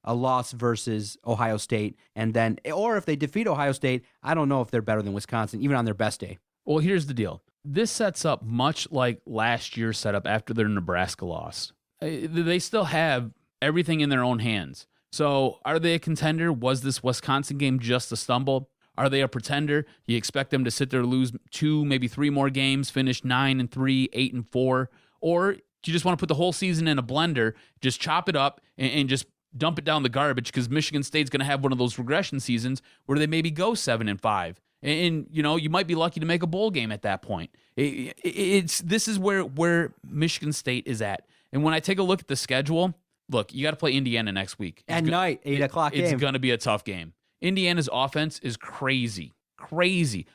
a loss versus Ohio State. And then, or if they defeat Ohio State, I don't know if they're better than Wisconsin, even on their best day. Well, here's the deal. This sets up much like last year's setup after their Nebraska loss. They still have everything in their own hands. So are they a contender? Was this Wisconsin game just a stumble? Are they a pretender? Do you expect them to sit there, lose 2, maybe 3 more games, finish 9-3, 8-4? Or do you just want to put the whole season in a blender, just chop it up and just dump it down the garbage, because Michigan State's going to have one of those regression seasons where they maybe go 7-5. And you might be lucky to make a bowl game at that point. This is where Michigan State is at. And when I take a look at the schedule, look, you got to play Indiana next week. At night, 8 o'clock game. It's going to be a tough game. Indiana's offense is crazy.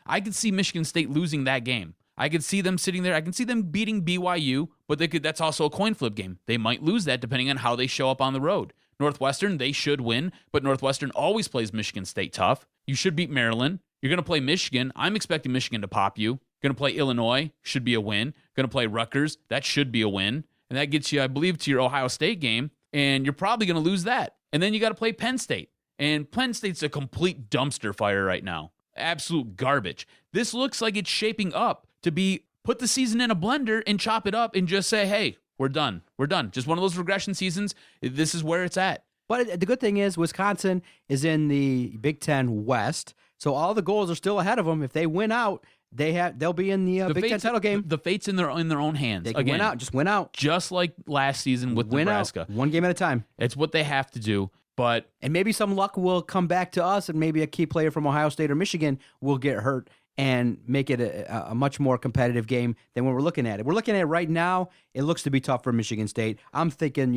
I could see Michigan State losing that game. I could see them sitting there. I can see them beating BYU, but that's also a coin flip game. They might lose that depending on how they show up on the road. Northwestern, they should win, but Northwestern always plays Michigan State tough. You should beat Maryland. You're going to play Michigan. I'm expecting Michigan to pop you. Going to play Illinois, should be a win. Going to play Rutgers, that should be a win. And that gets you, I believe, to your Ohio State game, and you're probably going to lose that. And then you got to play Penn State. And Penn State's a complete dumpster fire right now. Absolute garbage. This looks like it's shaping up to be put the season in a blender and chop it up and just say, hey, we're done. Just one of those regression seasons. This is where it's at. But the good thing is Wisconsin is in the Big Ten West, so all the goals are still ahead of them. If they win out, they'll be in the Big Ten title game. The fate's in their own hands. They can win out. Just win out. Just like last season with Nebraska. Out. One game at a time. It's what they have to do. And maybe some luck will come back to us, and maybe a key player from Ohio State or Michigan will get hurt and make it a much more competitive game than when we're looking at it. We're looking at it right now. It looks to be tough for Michigan State. I'm thinking,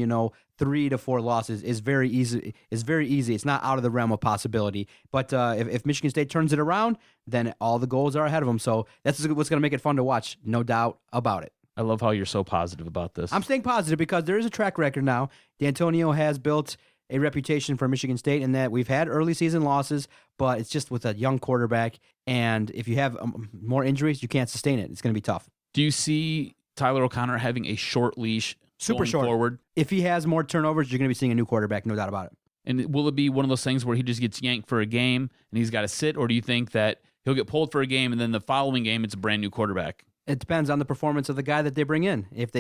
3 to 4 losses is very easy. It's not out of the realm of possibility. But if Michigan State turns it around, then all the goals are ahead of them. So that's what's going to make it fun to watch, no doubt about it. I love how you're so positive about this. I'm staying positive because there is a track record now. D'Antonio has built a reputation for Michigan State in that we've had early season losses, but it's just with a young quarterback. And if you have more injuries, you can't sustain it. It's going to be tough. Do you see Tyler O'Connor having a short leash going forward? If he has more turnovers, you're going to be seeing a new quarterback, no doubt about it. And will it be one of those things where he just gets yanked for a game and he's got to sit? Or do you think that he'll get pulled for a game and then the following game it's a brand new quarterback? It depends on the performance of the guy that they bring in. If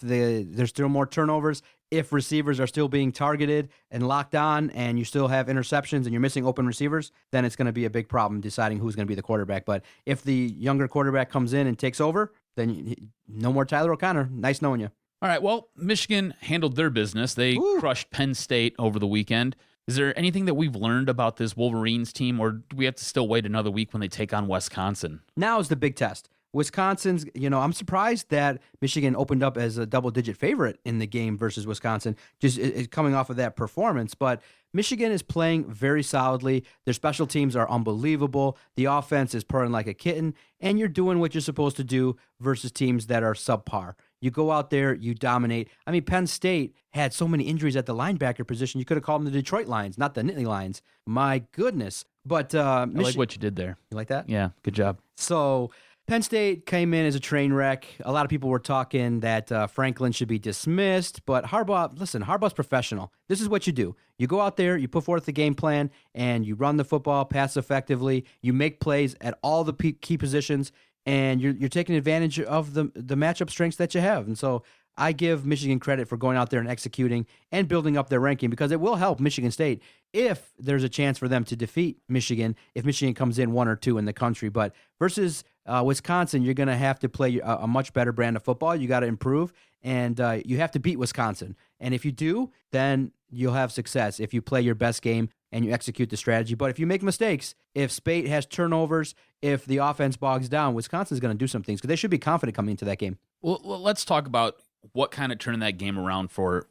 there's still more turnovers, if receivers are still being targeted and locked on, and you still have interceptions and you're missing open receivers, then it's going to be a big problem deciding who's going to be the quarterback. But if the younger quarterback comes in and takes over, then no more Tyler O'Connor. Nice knowing you. All right, well, Michigan handled their business. They crushed Penn State over the weekend. Is there anything that we've learned about this Wolverines team, or do we have to still wait another week when they take on Wisconsin? Now is the big test. Wisconsin's, I'm surprised that Michigan opened up as a double-digit favorite in the game versus Wisconsin, just coming off of that performance. But Michigan is playing very solidly. Their special teams are unbelievable. The offense is purring like a kitten, and you're doing what you're supposed to do versus teams that are subpar. You go out there, you dominate. I mean, Penn State had so many injuries at the linebacker position. You could have called them the Detroit Lions, not the Nittany Lions. My goodness. But I like what you did there. You like that? Yeah, good job. So Penn State came in as a train wreck. A lot of people were talking that Franklin should be dismissed, but Harbaugh's professional. This is what you do. You go out there, you put forth the game plan, and you run the football, pass effectively. You make plays at all the key positions, and you're taking advantage of the matchup strengths that you have. And so I give Michigan credit for going out there and executing and building up their ranking, because it will help Michigan State if there's a chance for them to defeat Michigan, if Michigan comes in 1 or 2 in the country. But versus Wisconsin, you're going to have to play a much better brand of football. You got to improve, and you have to beat Wisconsin. And if you do, then you'll have success if you play your best game and you execute the strategy. But if you make mistakes, if Spate has turnovers, if the offense bogs down, Wisconsin's going to do some things, because they should be confident coming into that game. Well, let's talk about what kind of turned that game around for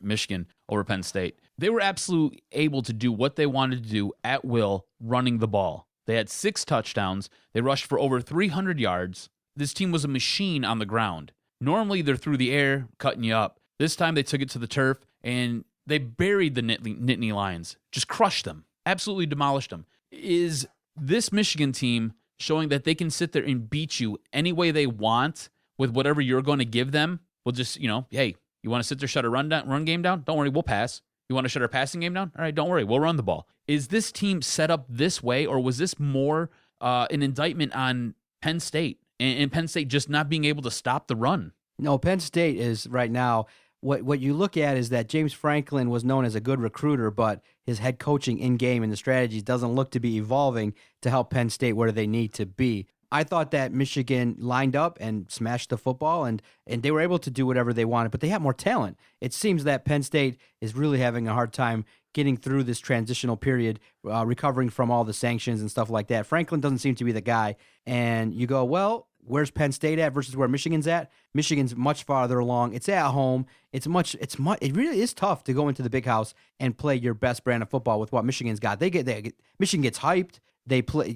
Michigan over Penn State. They were absolutely able to do what they wanted to do at will, running the ball. They had 6 touchdowns. They rushed for over 300 yards. This team was a machine on the ground. Normally, they're through the air, cutting you up. This time, they took it to the turf, and they buried the Nittany Lions, just crushed them, absolutely demolished them. Is this Michigan team showing that they can sit there and beat you any way they want with whatever you're going to give them? We'll just, hey, you want to sit there, shut a run game down? Don't worry, we'll pass. You want to shut our passing game down? All right, don't worry, we'll run the ball. Is this team set up this way, or was this more an indictment on Penn State and Penn State just not being able to stop the run? No, Penn State is right now, what you look at is that James Franklin was known as a good recruiter, but his head coaching in-game and the strategies doesn't look to be evolving to help Penn State where they need to be. I thought that Michigan lined up and smashed the football, and they were able to do whatever they wanted, but they have more talent. It seems that Penn State is really having a hard time getting through this transitional period, recovering from all the sanctions and stuff like that. Franklin doesn't seem to be the guy, and you go, well, where's Penn State at versus where Michigan's at? Michigan's much farther along. It's at home. It really is tough to go into the big house and play your best brand of football with what Michigan's got. Michigan gets hyped. They play,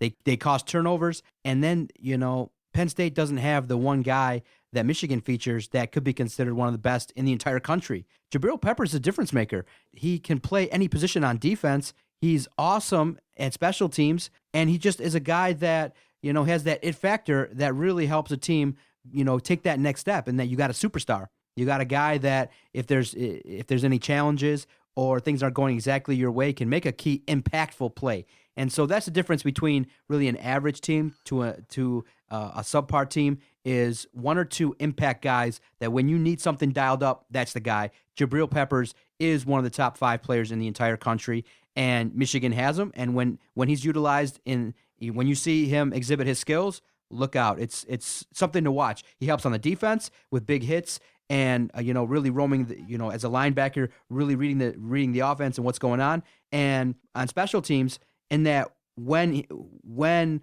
they cause turnovers, and then, Penn State doesn't have the one guy that Michigan features that could be considered one of the best in the entire country. Jabrill Peppers is a difference maker. He can play any position on defense. He's awesome at special teams, and he just is a guy that, has that it factor that really helps a team, take that next step, and that you got a superstar. You got a guy that if there's any challenges or things aren't going exactly your way, can make a key impactful play. And so that's the difference between really an average team to a subpar team, is 1 or 2 impact guys that when you need something dialed up, that's the guy. Jabrill Peppers is one of the top 5 players in the entire country, and Michigan has him. And when he's utilized when you see him exhibit his skills, look out. It's something to watch. He helps on the defense with big hits, and really roaming as a linebacker, really reading the offense and what's going on, and on special teams, in that when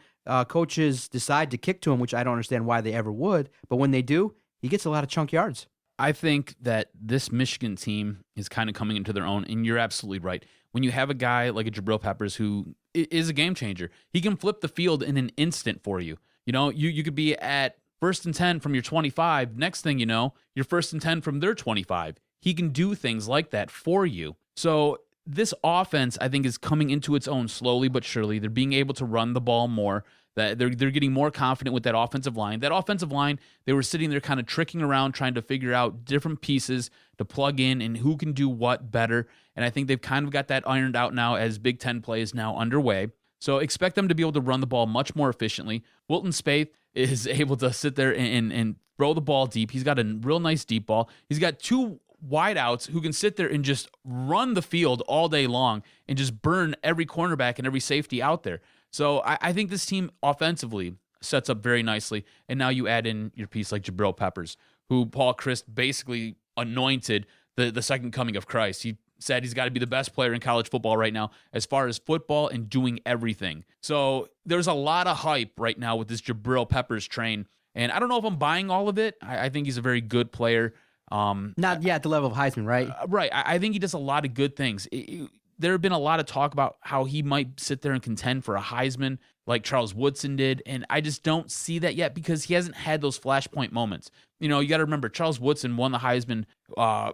coaches decide to kick to him, which I don't understand why they ever would, but when they do, he gets a lot of chunk yards. I think that this Michigan team is kind of coming into their own, and you're absolutely right. When you have a guy like a Jabrill Peppers who is a game changer, he can flip the field in an instant for you. You know, you could be at 1st and 10 from your 25. Next thing you know, you're 1st and 10 from their 25. He can do things like that for you. So this offense, I think, is coming into its own slowly but surely. They're being able to run the ball more. That they're getting more confident with that offensive line. That offensive line, they were sitting there kind of tricking around, trying to figure out different pieces to plug in and who can do what better. And I think they've kind of got that ironed out now as Big Ten play is now underway. So expect them to be able to run the ball much more efficiently. Wilton Spaeth is able to sit there and throw the ball deep. He's got a real nice deep ball. He's got two wideouts who can sit there and just run the field all day long and just burn every cornerback and every safety out there. So I think this team offensively sets up very nicely. And now you add in your piece like Jabrill Peppers, who Paul Chryst basically anointed the second coming of Christ. He said he's got to be the best player in college football right now as far as football and doing everything. So there's a lot of hype right now with this Jabrill Peppers train. And I don't know if I'm buying all of it. I think he's a very good player. Not yet at the level of Heisman, right? Right. I think he does a lot of good things. There have been a lot of talk about how he might sit there and contend for a Heisman like Charles Woodson did, and I just don't see that yet because he hasn't had those flashpoint moments. You know, you got to remember, Charles Woodson won the Heisman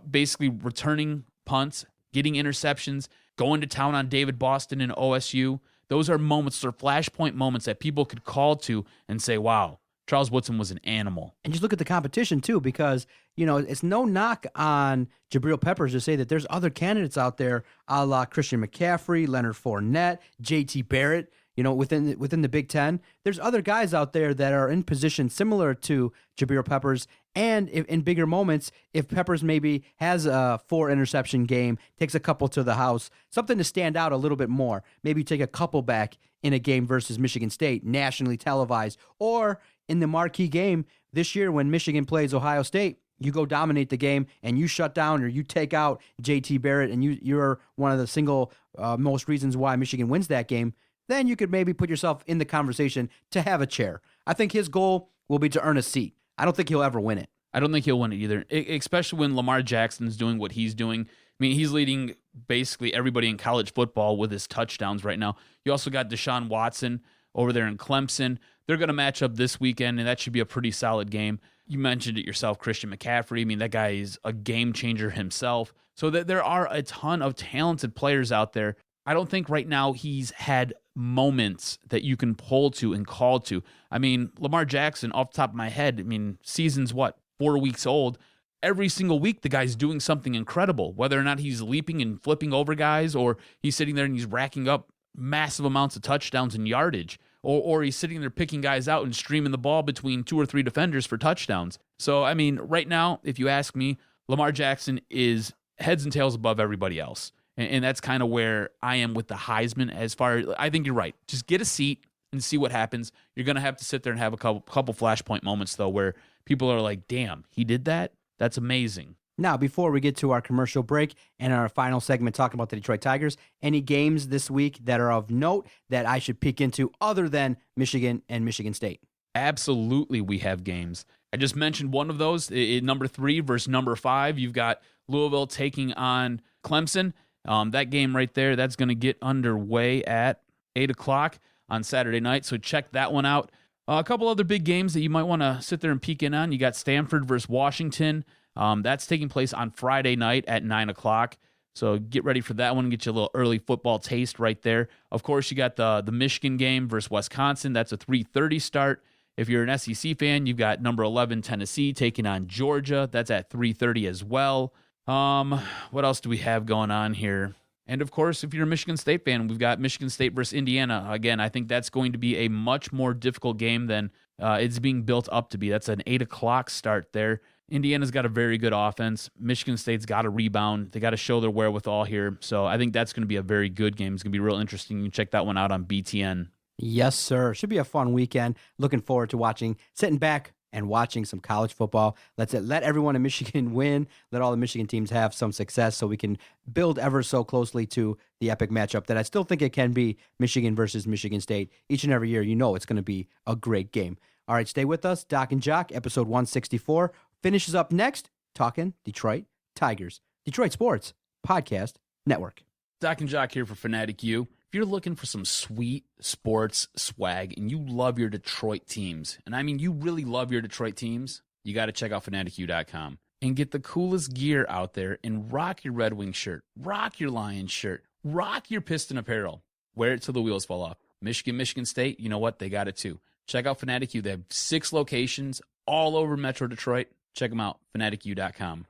basically returning punts, getting interceptions, going to town on David Boston and OSU. Those are moments, they're flashpoint moments that people could call to and say, wow, Charles Woodson was an animal. And just look at the competition, too, because, you know, it's no knock on Jabrill Peppers to say that there's other candidates out there, a la Christian McCaffrey, Leonard Fournette, J.T. Barrett, you know, within the Big Ten. There's other guys out there that are in position similar to Jabrill Peppers. And in bigger moments, if Peppers maybe has a 4-interception game, takes a couple to the house, something to stand out a little bit more. Maybe take a couple back in a game versus Michigan State, nationally televised, or in the marquee game this year when Michigan plays Ohio State, you go dominate the game and you shut down or you take out J.T. Barrett and you're one of the single most reasons why Michigan wins that game, then you could maybe put yourself in the conversation to have a chair. I think his goal will be to earn a seat. I don't think he'll ever win it. I don't think he'll win it either, especially when Lamar Jackson's doing what he's doing. I mean, he's leading basically everybody in college football with his touchdowns right now. You also got Deshaun Watson over there in Clemson. They're going to match up this weekend, and that should be a pretty solid game. You mentioned it yourself, Christian McCaffrey. I mean, that guy is a game changer himself. So that there are a ton of talented players out there. I don't think right now he's had moments that you can pull to and call to. I mean, Lamar Jackson, off the top of my head, I mean, season's 4 weeks old. Every single week, the guy's doing something incredible, whether or not he's leaping and flipping over guys or he's sitting there and he's racking up massive amounts of touchdowns and yardage. Or he's sitting there picking guys out and streaming the ball between 2 or 3 defenders for touchdowns. So, I mean, right now, if you ask me, Lamar Jackson is heads and tails above everybody else. And that's kind of where I am with the Heisman as far as, I think you're right. Just get a seat and see what happens. You're going to have to sit there and have a couple flashpoint moments, though, where people are like, damn, he did that? That's amazing. Now, before we get to our commercial break and our final segment talking about the Detroit Tigers, any games this week that are of note that I should peek into other than Michigan and Michigan State? Absolutely, we have games. I just mentioned one of those, number 3 versus number 5. You've got Louisville taking on Clemson. That game right there, that's going to get underway at 8 o'clock on Saturday night, so check that one out. A couple other big games that you might want to sit there and peek in on. You got Stanford versus Washington. That's taking place on Friday night at 9 o'clock. So get ready for that one. Get you a little early football taste right there. Of course, you got the Michigan game versus Wisconsin. That's a 3:30 start. If you're an SEC fan, you've got number 11 Tennessee taking on Georgia. That's at 3:30 as well. What else do we have going on here? And of course, if you're a Michigan State fan, we've got Michigan State versus Indiana. Again, I think that's going to be a much more difficult game than it's being built up to be. That's an 8 o'clock start there. Indiana's got a very good offense. Michigan State's got to rebound. They got to show their wherewithal here. So I think that's going to be a very good game. It's going to be real interesting. You can check that one out on BTN. Yes, sir. Should be a fun weekend. Looking forward to sitting back, and watching some college football. Let everyone in Michigan win. Let all the Michigan teams have some success so we can build ever so closely to the epic matchup that I still think it can be, Michigan versus Michigan State. Each and every year, you know it's going to be a great game. All right, stay with us. Doc and Jock, episode 164, finishes up next, talking Detroit Tigers. Detroit Sports Podcast Network. Doc and Jock here for Fanatic U. If you're looking for some sweet sports swag and you love your Detroit teams, and I mean you really love your Detroit teams, you got to check out fanaticu.com and get the coolest gear out there and rock your Red Wings shirt, rock your Lions shirt, rock your Piston apparel. Wear it till the wheels fall off. Michigan State, you know what? They got it too. Check out Fanatic U. They have 6 locations all over Metro Detroit. Check them out, fanaticu.com.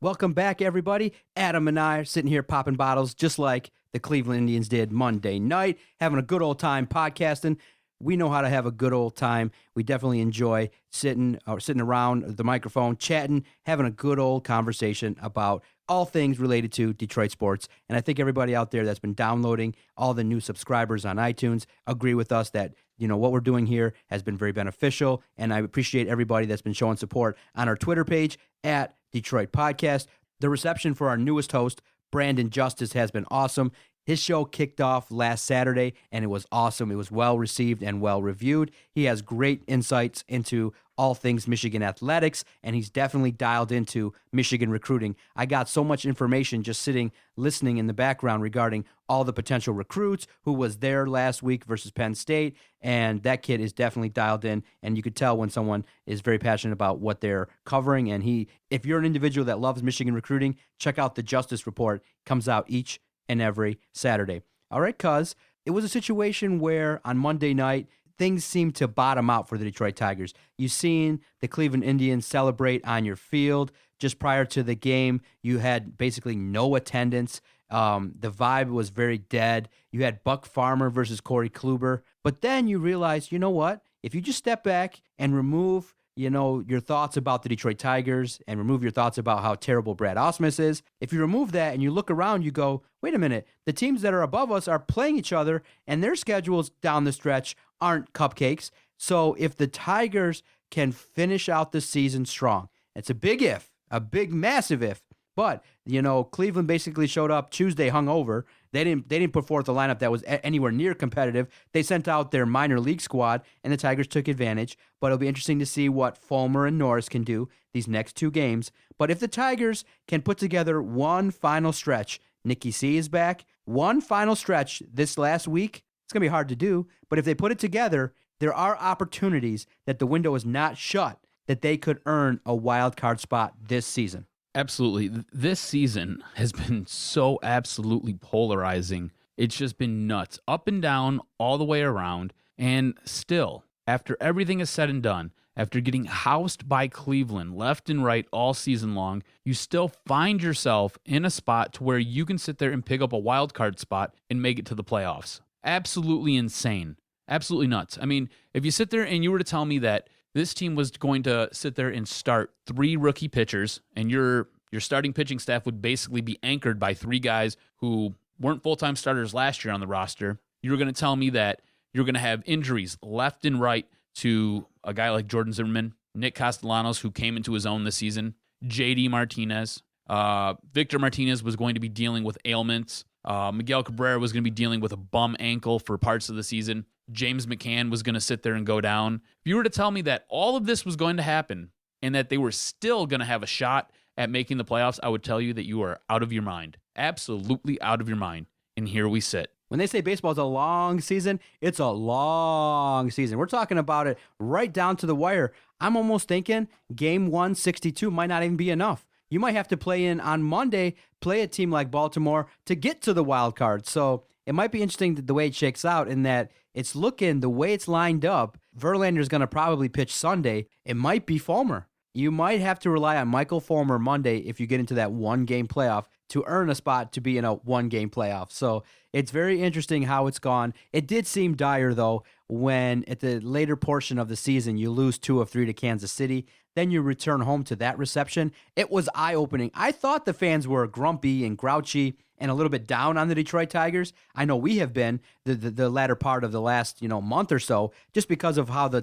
Welcome back, everybody. Adam and I are sitting here popping bottles just like the Cleveland Indians did Monday night, having a good old time podcasting. We know how to have a good old time. We definitely enjoy sitting around the microphone, chatting, having a good old conversation about all things related to Detroit sports. And I think everybody out there that's been downloading, all the new subscribers on iTunes, agree with us that, you know, what we're doing here has been very beneficial. And I appreciate everybody that's been showing support on our Twitter page at Detroit Podcast. The reception for our newest host, Brandon Justice, has been awesome. His show kicked off last Saturday, and it was awesome. It was well received and well reviewed. He has great insights into all things Michigan athletics, and he's definitely dialed into Michigan recruiting. I got so much information just sitting, listening in the background regarding all the potential recruits, who was there last week versus Penn State, and that kid is definitely dialed in, and you could tell when someone is very passionate about what they're covering. And if you're an individual that loves Michigan recruiting, check out the Justice Report. It comes out each and every Saturday. All right, cuz it was a situation where on Monday night, things seemed to bottom out for the Detroit Tigers. You've seen the Cleveland Indians celebrate on your field. Just prior to the game, you had basically no attendance. The vibe was very dead. You had Buck Farmer versus Corey Kluber. But then you realize, you know what? If you just step back and remove your thoughts about the Detroit Tigers and remove your thoughts about how terrible Brad Ausmus is, if you remove that and you look around, you go, wait a minute, the teams that are above us are playing each other and their schedules down the stretch aren't cupcakes. So if the Tigers can finish out the season strong, it's a big if, a big, massive if. But, Cleveland basically showed up Tuesday hungover. They didn't put forth a lineup that was anywhere near competitive. They sent out their minor league squad, and the Tigers took advantage. But it'll be interesting to see what Fulmer and Norris can do these next 2 games. But if the Tigers can put together one final stretch, Nicky C is back, one final stretch this last week, it's going to be hard to do. But if they put it together, there are opportunities that the window is not shut, that they could earn a wild card spot this season. Absolutely. This season has been so absolutely polarizing. It's just been nuts, up and down, all the way around. And still, after everything is said and done, after getting housed by Cleveland left and right all season long, you still find yourself in a spot to where you can sit there and pick up a wild card spot and make it to the playoffs. Absolutely insane. Absolutely nuts. I mean, if you sit there and you were to tell me that this team was going to sit there and start 3 rookie pitchers, and your starting pitching staff would basically be anchored by 3 guys who weren't full-time starters last year on the roster. You were going to tell me that you're going to have injuries left and right to a guy like Jordan Zimmerman, Nick Castellanos, who came into his own this season, J.D. Martinez. Victor Martinez was going to be dealing with ailments. Miguel Cabrera was going to be dealing with a bum ankle for parts of the season. James McCann was going to sit there and go down. If you were to tell me that all of this was going to happen and that they were still going to have a shot at making the playoffs, I would tell you that you are out of your mind. Absolutely out of your mind. And here we sit. When they say baseball is a long season, it's a long season. We're talking about it right down to the wire. I'm almost thinking game 162 might not even be enough. You might have to play on Monday, play a team like Baltimore to get to the wild card. So it might be interesting the way it shakes out in that it's looking the way it's lined up. Verlander's going to probably pitch Sunday. It might be Fulmer. You might have to rely on Michael Fulmer Monday if you get into that 1-game playoff to earn a spot to be in a 1-game playoff. So it's very interesting how it's gone. It did seem dire, though, when at the later portion of the season you lose 2 of 3 to Kansas City. then you return home to that reception. It was eye-opening. I thought the fans were grumpy and grouchy and a little bit down on the Detroit Tigers. I know we have been the latter part of the last month or so, just because of how the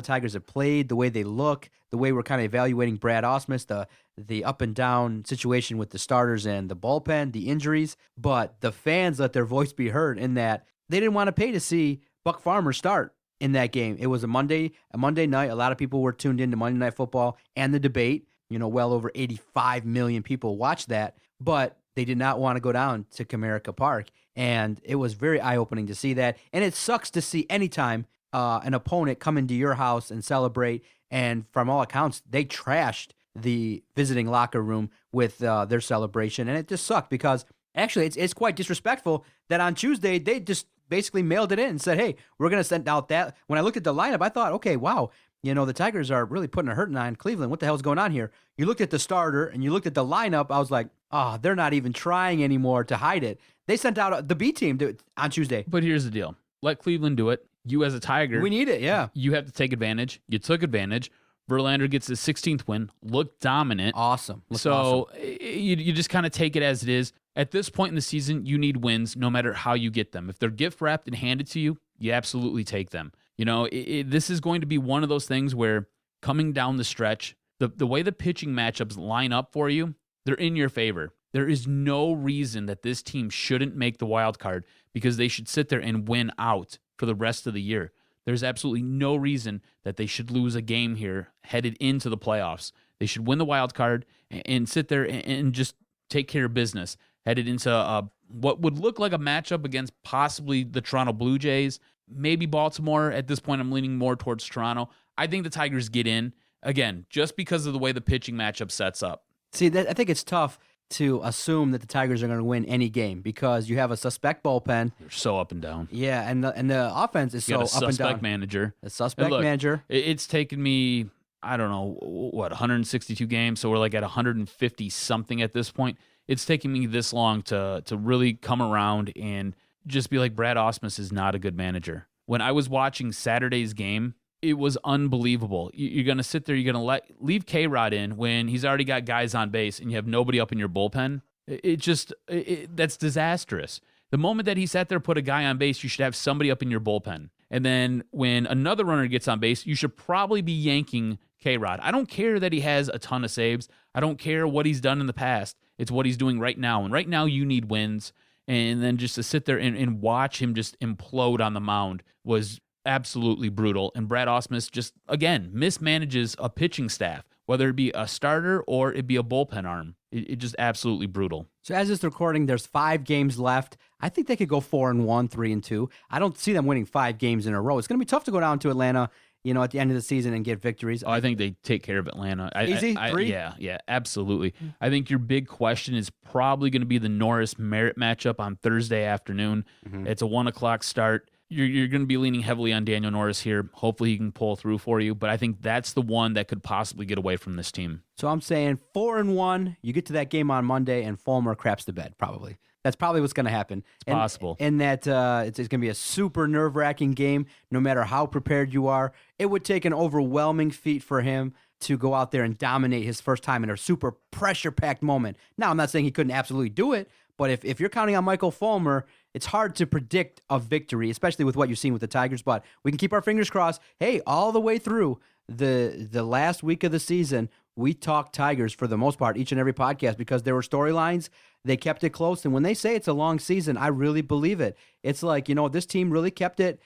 Tigers have played, the way they look, the way we're kind of evaluating Brad Ausmus, the up and down situation with the starters and the bullpen, the injuries. But the fans let their voice be heard in that they didn't want to pay to see Buck Farmer start in that game. It was a Monday night. A lot of people were tuned into Monday Night Football and the debate. Well over 85 million people watched that, but they did not want to go down to Comerica Park. And it was very eye-opening to see that. And it sucks to see anytime an opponent come into your house and celebrate. And from all accounts, they trashed the visiting locker room with their celebration. And it just sucked because actually it's quite disrespectful that on Tuesday they just basically mailed it in and said, hey, we're going to send out that. When I looked at the lineup, I thought, okay, wow, the Tigers are really putting a hurting on Cleveland. What the hell's going on here? You looked at the starter and you looked at the lineup. I was like, oh, they're not even trying anymore to hide it. They sent out the B team on Tuesday. But here's the deal. Let Cleveland do it. You as a Tiger. We need it, yeah. You have to take advantage. You took advantage. Verlander gets his 16th win. Looked dominant. Awesome. So you just kind of take it as it is. At this point in the season, you need wins no matter how you get them. If they're gift wrapped and handed to you, you absolutely take them. This is going to be one of those things where coming down the stretch, the way the pitching matchups line up for you, they're in your favor. There is no reason that this team shouldn't make the wild card because they should sit there and win out for the rest of the year. There's absolutely no reason that they should lose a game here headed into the playoffs. They should win the wild card and sit there and just take care of business headed into what would look like a matchup against possibly the Toronto Blue Jays, maybe Baltimore. At this point, I'm leaning more towards Toronto. I think the Tigers get in, again, just because of the way the pitching matchup sets up. See, I think it's tough to assume that the Tigers are going to win any game because you have a suspect bullpen. They're so up and down. Yeah, and the offense is so up and down. Suspect manager. A suspect manager. It's taken me, I don't know, 162 games, so we're like at 150-something at this point. It's taken me this long to really come around and just be like, Brad Ausmus is not a good manager. When I was watching Saturday's game, it was unbelievable. You're going to sit there, you're going to leave K-Rod in when he's already got guys on base and you have nobody up in your bullpen. That's disastrous. The moment that he sat there, put a guy on base, you should have somebody up in your bullpen. And then when another runner gets on base, you should probably be yanking K-Rod. I don't care that he has a ton of saves. I don't care what he's done in the past. It's what he's doing right now. And right now you need wins. And then just to sit there and watch him just implode on the mound was absolutely brutal. And Brad Ausmus just, again, mismanages a pitching staff, whether it be a starter or it be a bullpen arm. It just absolutely brutal. So as this recording, there's 5 games left. I think they could go 4-1, 3-2. I don't see them winning 5 games in a row. It's going to be tough to go down to Atlanta, at the end of the season and get victories. Oh, I think they take care of Atlanta. Easy? 3? Yeah, absolutely. I think your big question is probably going to be the Norris-Merritt matchup on Thursday afternoon. Mm-hmm. It's a 1 o'clock start. You're going to be leaning heavily on Daniel Norris here. Hopefully he can pull through for you, but I think that's the one that could possibly get away from this team. So I'm saying 4-1. You get to that game on Monday, and Fulmer craps the bed, probably. That's probably what's going to happen. It's possible. And that it's going to be a super nerve-wracking game, no matter how prepared you are. It would take an overwhelming feat for him to go out there and dominate his first time in a super pressure-packed moment. Now, I'm not saying he couldn't absolutely do it, but if you're counting on Michael Fulmer, it's hard to predict a victory, especially with what you've seen with the Tigers. But we can keep our fingers crossed. Hey, all the way through the last week of the season, we talked Tigers for the most part, each and every podcast, because there were storylines. They kept it close. And when they say it's a long season, I really believe it. It's like, this team really kept it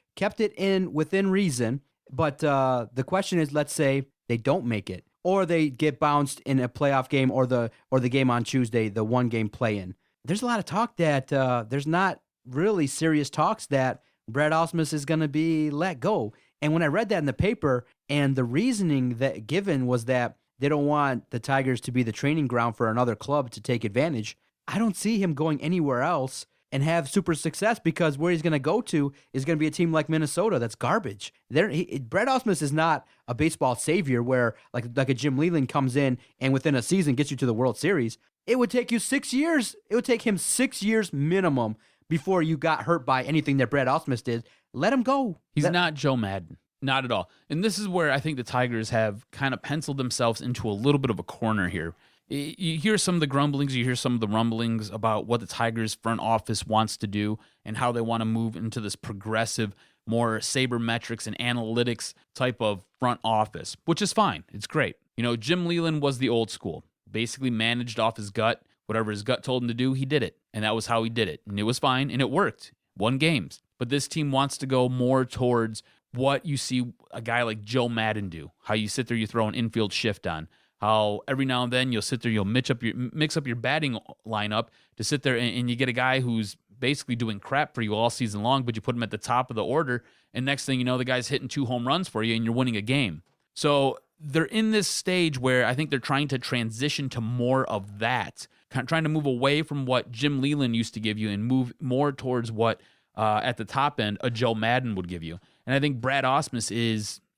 in within reason. But the question is, let's say they don't make it, or they get bounced in a playoff game, or the game on Tuesday, the 1-game play-in. There's a lot of talk that there's not really serious talks that Brad Ausmus is going to be let go. And when I read that in the paper, and the reasoning that given was that they don't want the Tigers to be the training ground for another club to take advantage, I don't see him going anywhere else and have super success, because where he's going to go to is going to be a team like Minnesota that's garbage. Brad Ausmus is not a baseball savior where like a Jim Leyland comes in and within a season gets you to the World Series. It would take you 6 years. It would take him 6 years minimum before you got hurt by anything that Brad Ausmus did. Let him go. He's not Joe Madden. Not at all. And this is where I think the Tigers have kind of penciled themselves into a little bit of a corner here. You hear some of the grumblings, you hear some of the rumblings about what the Tigers front office wants to do and how they want to move into this progressive, more sabermetrics and analytics type of front office, which is fine. It's great. Jim Leyland was the old school, basically managed off his gut. Whatever his gut told him to do, he did it. And that was how he did it. And it was fine, and it worked. Won games. But this team wants to go more towards what you see a guy like Joe Madden do. How you sit there, you throw an infield shift on. How every now and then you'll sit there, you'll mix up your batting lineup to sit there, and you get a guy who's basically doing crap for you all season long, but you put him at the top of the order, and next thing you know, the guy's hitting 2 home runs for you, and you're winning a game. So they're in this stage where I think they're trying to transition to more of that, trying to move away from what Jim Leyland used to give you and move more towards what, at the top end, a Joe Madden would give you. And I think Brad Ausmus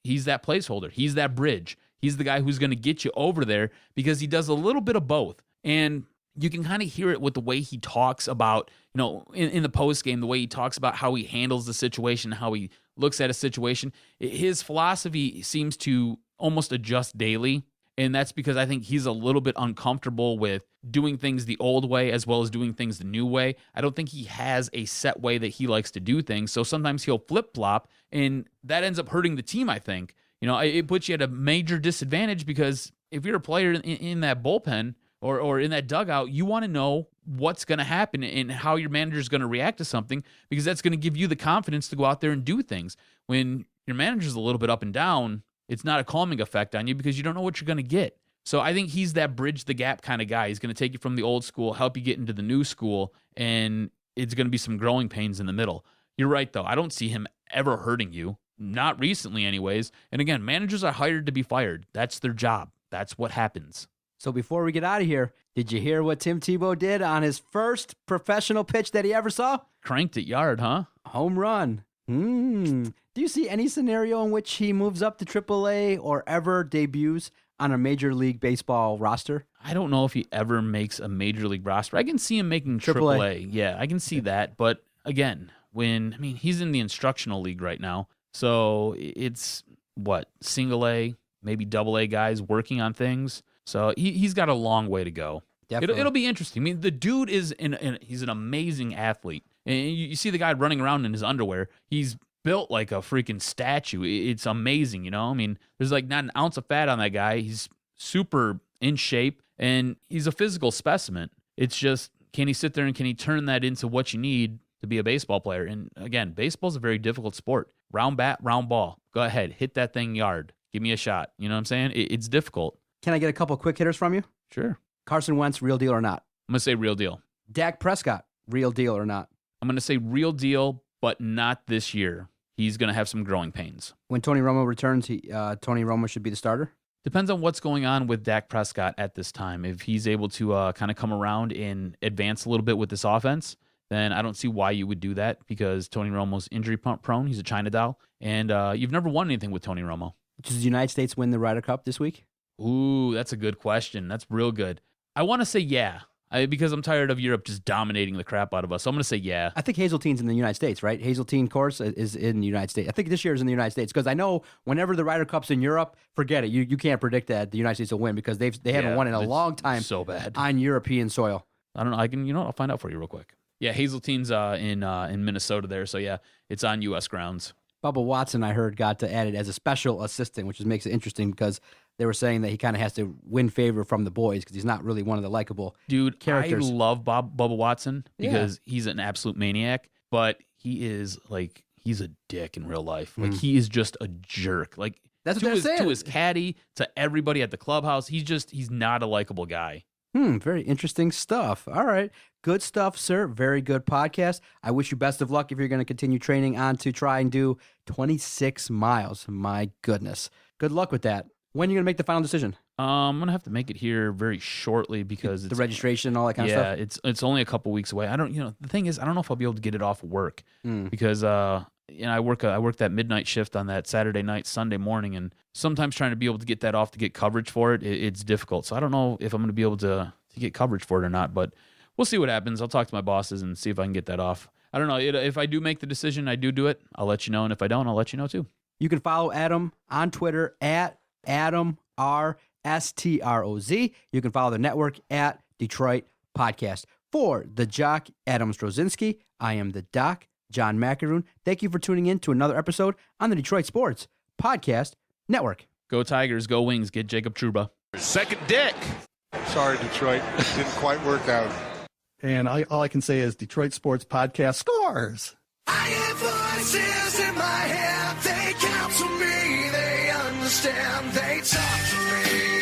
he's that placeholder. He's that bridge. He's the guy who's going to get you over there because he does a little bit of both. And you can kind of hear it with the way he talks about, in the post game, the way he talks about how he handles the situation, how he looks at a situation. His philosophy seems to almost adjust daily. And that's because I think he's a little bit uncomfortable with doing things the old way as well as doing things the new way. I don't think he has a set way that he likes to do things. So sometimes he'll flip-flop, and that ends up hurting the team, I think. It puts you at a major disadvantage because if you're a player in that bullpen or in that dugout, you want to know what's going to happen and how your manager is going to react to something, because that's going to give you the confidence to go out there and do things. When your manager's a little bit up and down, it's not a calming effect on you because you don't know what you're going to get. So I think he's that bridge the gap kind of guy. He's going to take you from the old school, help you get into the new school, and it's going to be some growing pains in the middle. You're right, though. I don't see him ever hurting you. Not recently, anyways. And again, managers are hired to be fired. That's their job. That's what happens. So before we get out of here, did you hear what Tim Tebow did on his first professional pitch that he ever saw? Cranked it yard, huh? Home run. Do you see any scenario in which he moves up to AAA or ever debuts on a Major League Baseball roster? I don't know if he ever makes a Major League roster. I can see him making AAA. Yeah, I can see that. But again, he's in the instructional league right now. So it's single A, maybe double A guys working on things. So he's got a long way to go. It'll be interesting. The dude is he's an amazing athlete. And you see the guy running around in his underwear. He's built like a freaking statue. It's amazing, there's like not an ounce of fat on that guy. He's super in shape, and he's a physical specimen. It's just, can he sit there and can he turn that into what you need to be a baseball player? And again, baseball's a very difficult sport. Round bat, round ball. Go ahead, hit that thing yard. Give me a shot. You know what I'm saying? It's difficult. Can I get a couple quick hitters from you? Sure. Carson Wentz, real deal or not? I'm going to say real deal. Dak Prescott, real deal or not? I'm going to say real deal, but not this year. He's going to have some growing pains. When Tony Romo returns, Tony Romo should be the starter? Depends on what's going on with Dak Prescott at this time. If he's able to kind of come around and advance a little bit with this offense, then I don't see why you would do that, because Tony Romo's injury prone. He's a China doll. And you've never won anything with Tony Romo. Does the United States win the Ryder Cup this week? Ooh, that's a good question. That's real good. I want to say yeah, because I'm tired of Europe just dominating the crap out of us. So I'm going to say yeah. I think Hazeltine's in the United States, right? Hazeltine course is in the United States. I think this year is in the United States, because I know whenever the Ryder Cup's in Europe, forget it. You can't predict that the United States will win, because they haven't won in a long time. So bad on European soil. I don't know. I'll find out for you real quick. Yeah, Hazeltine's in Minnesota there. So yeah, it's on U.S. grounds. Bubba Watson, I heard, got added as a special assistant, which makes it interesting, because they were saying that he kind of has to win favor from the boys because he's not really one of the likable characters. I love Bubba Watson because he's an absolute maniac, but he's a dick in real life. Like, he is just a jerk. Like, that's what they're saying. To his caddy, to everybody at the clubhouse, he's not a likable guy. Very interesting stuff. All right. Good stuff, sir. Very good podcast. I wish you best of luck if you're going to continue training on to try and do 26 miles. My goodness. Good luck with that. When are you going to make the final decision? I'm going to have to make it here very shortly, because it's the registration and all that kind of stuff? Yeah, it's only a couple weeks away. The thing is, I don't know if I'll be able to get it off work because I work that midnight shift on that Saturday night, Sunday morning, and sometimes trying to be able to get that off to get coverage for it's difficult. So I don't know if I'm going to be able to get coverage for it or not, but we'll see what happens. I'll talk to my bosses and see if I can get that off. I don't know. If I do make the decision, I do it, I'll let you know. And if I don't, I'll let you know too. You can follow Adam on Twitter at AdamRSTROZ. You can follow the network at Detroit Podcast. For the Jock, Adam Strozinski, I am the Doc, John McAroon. Thank you for tuning in to another episode on the Detroit Sports Podcast Network. Go Tigers, go Wings, get Jacob Trouba. Second dick. Sorry, Detroit. Didn't quite work out. And all I can say is Detroit Sports Podcast scores. I have voices in my head. They counsel me. They understand. They talk to me.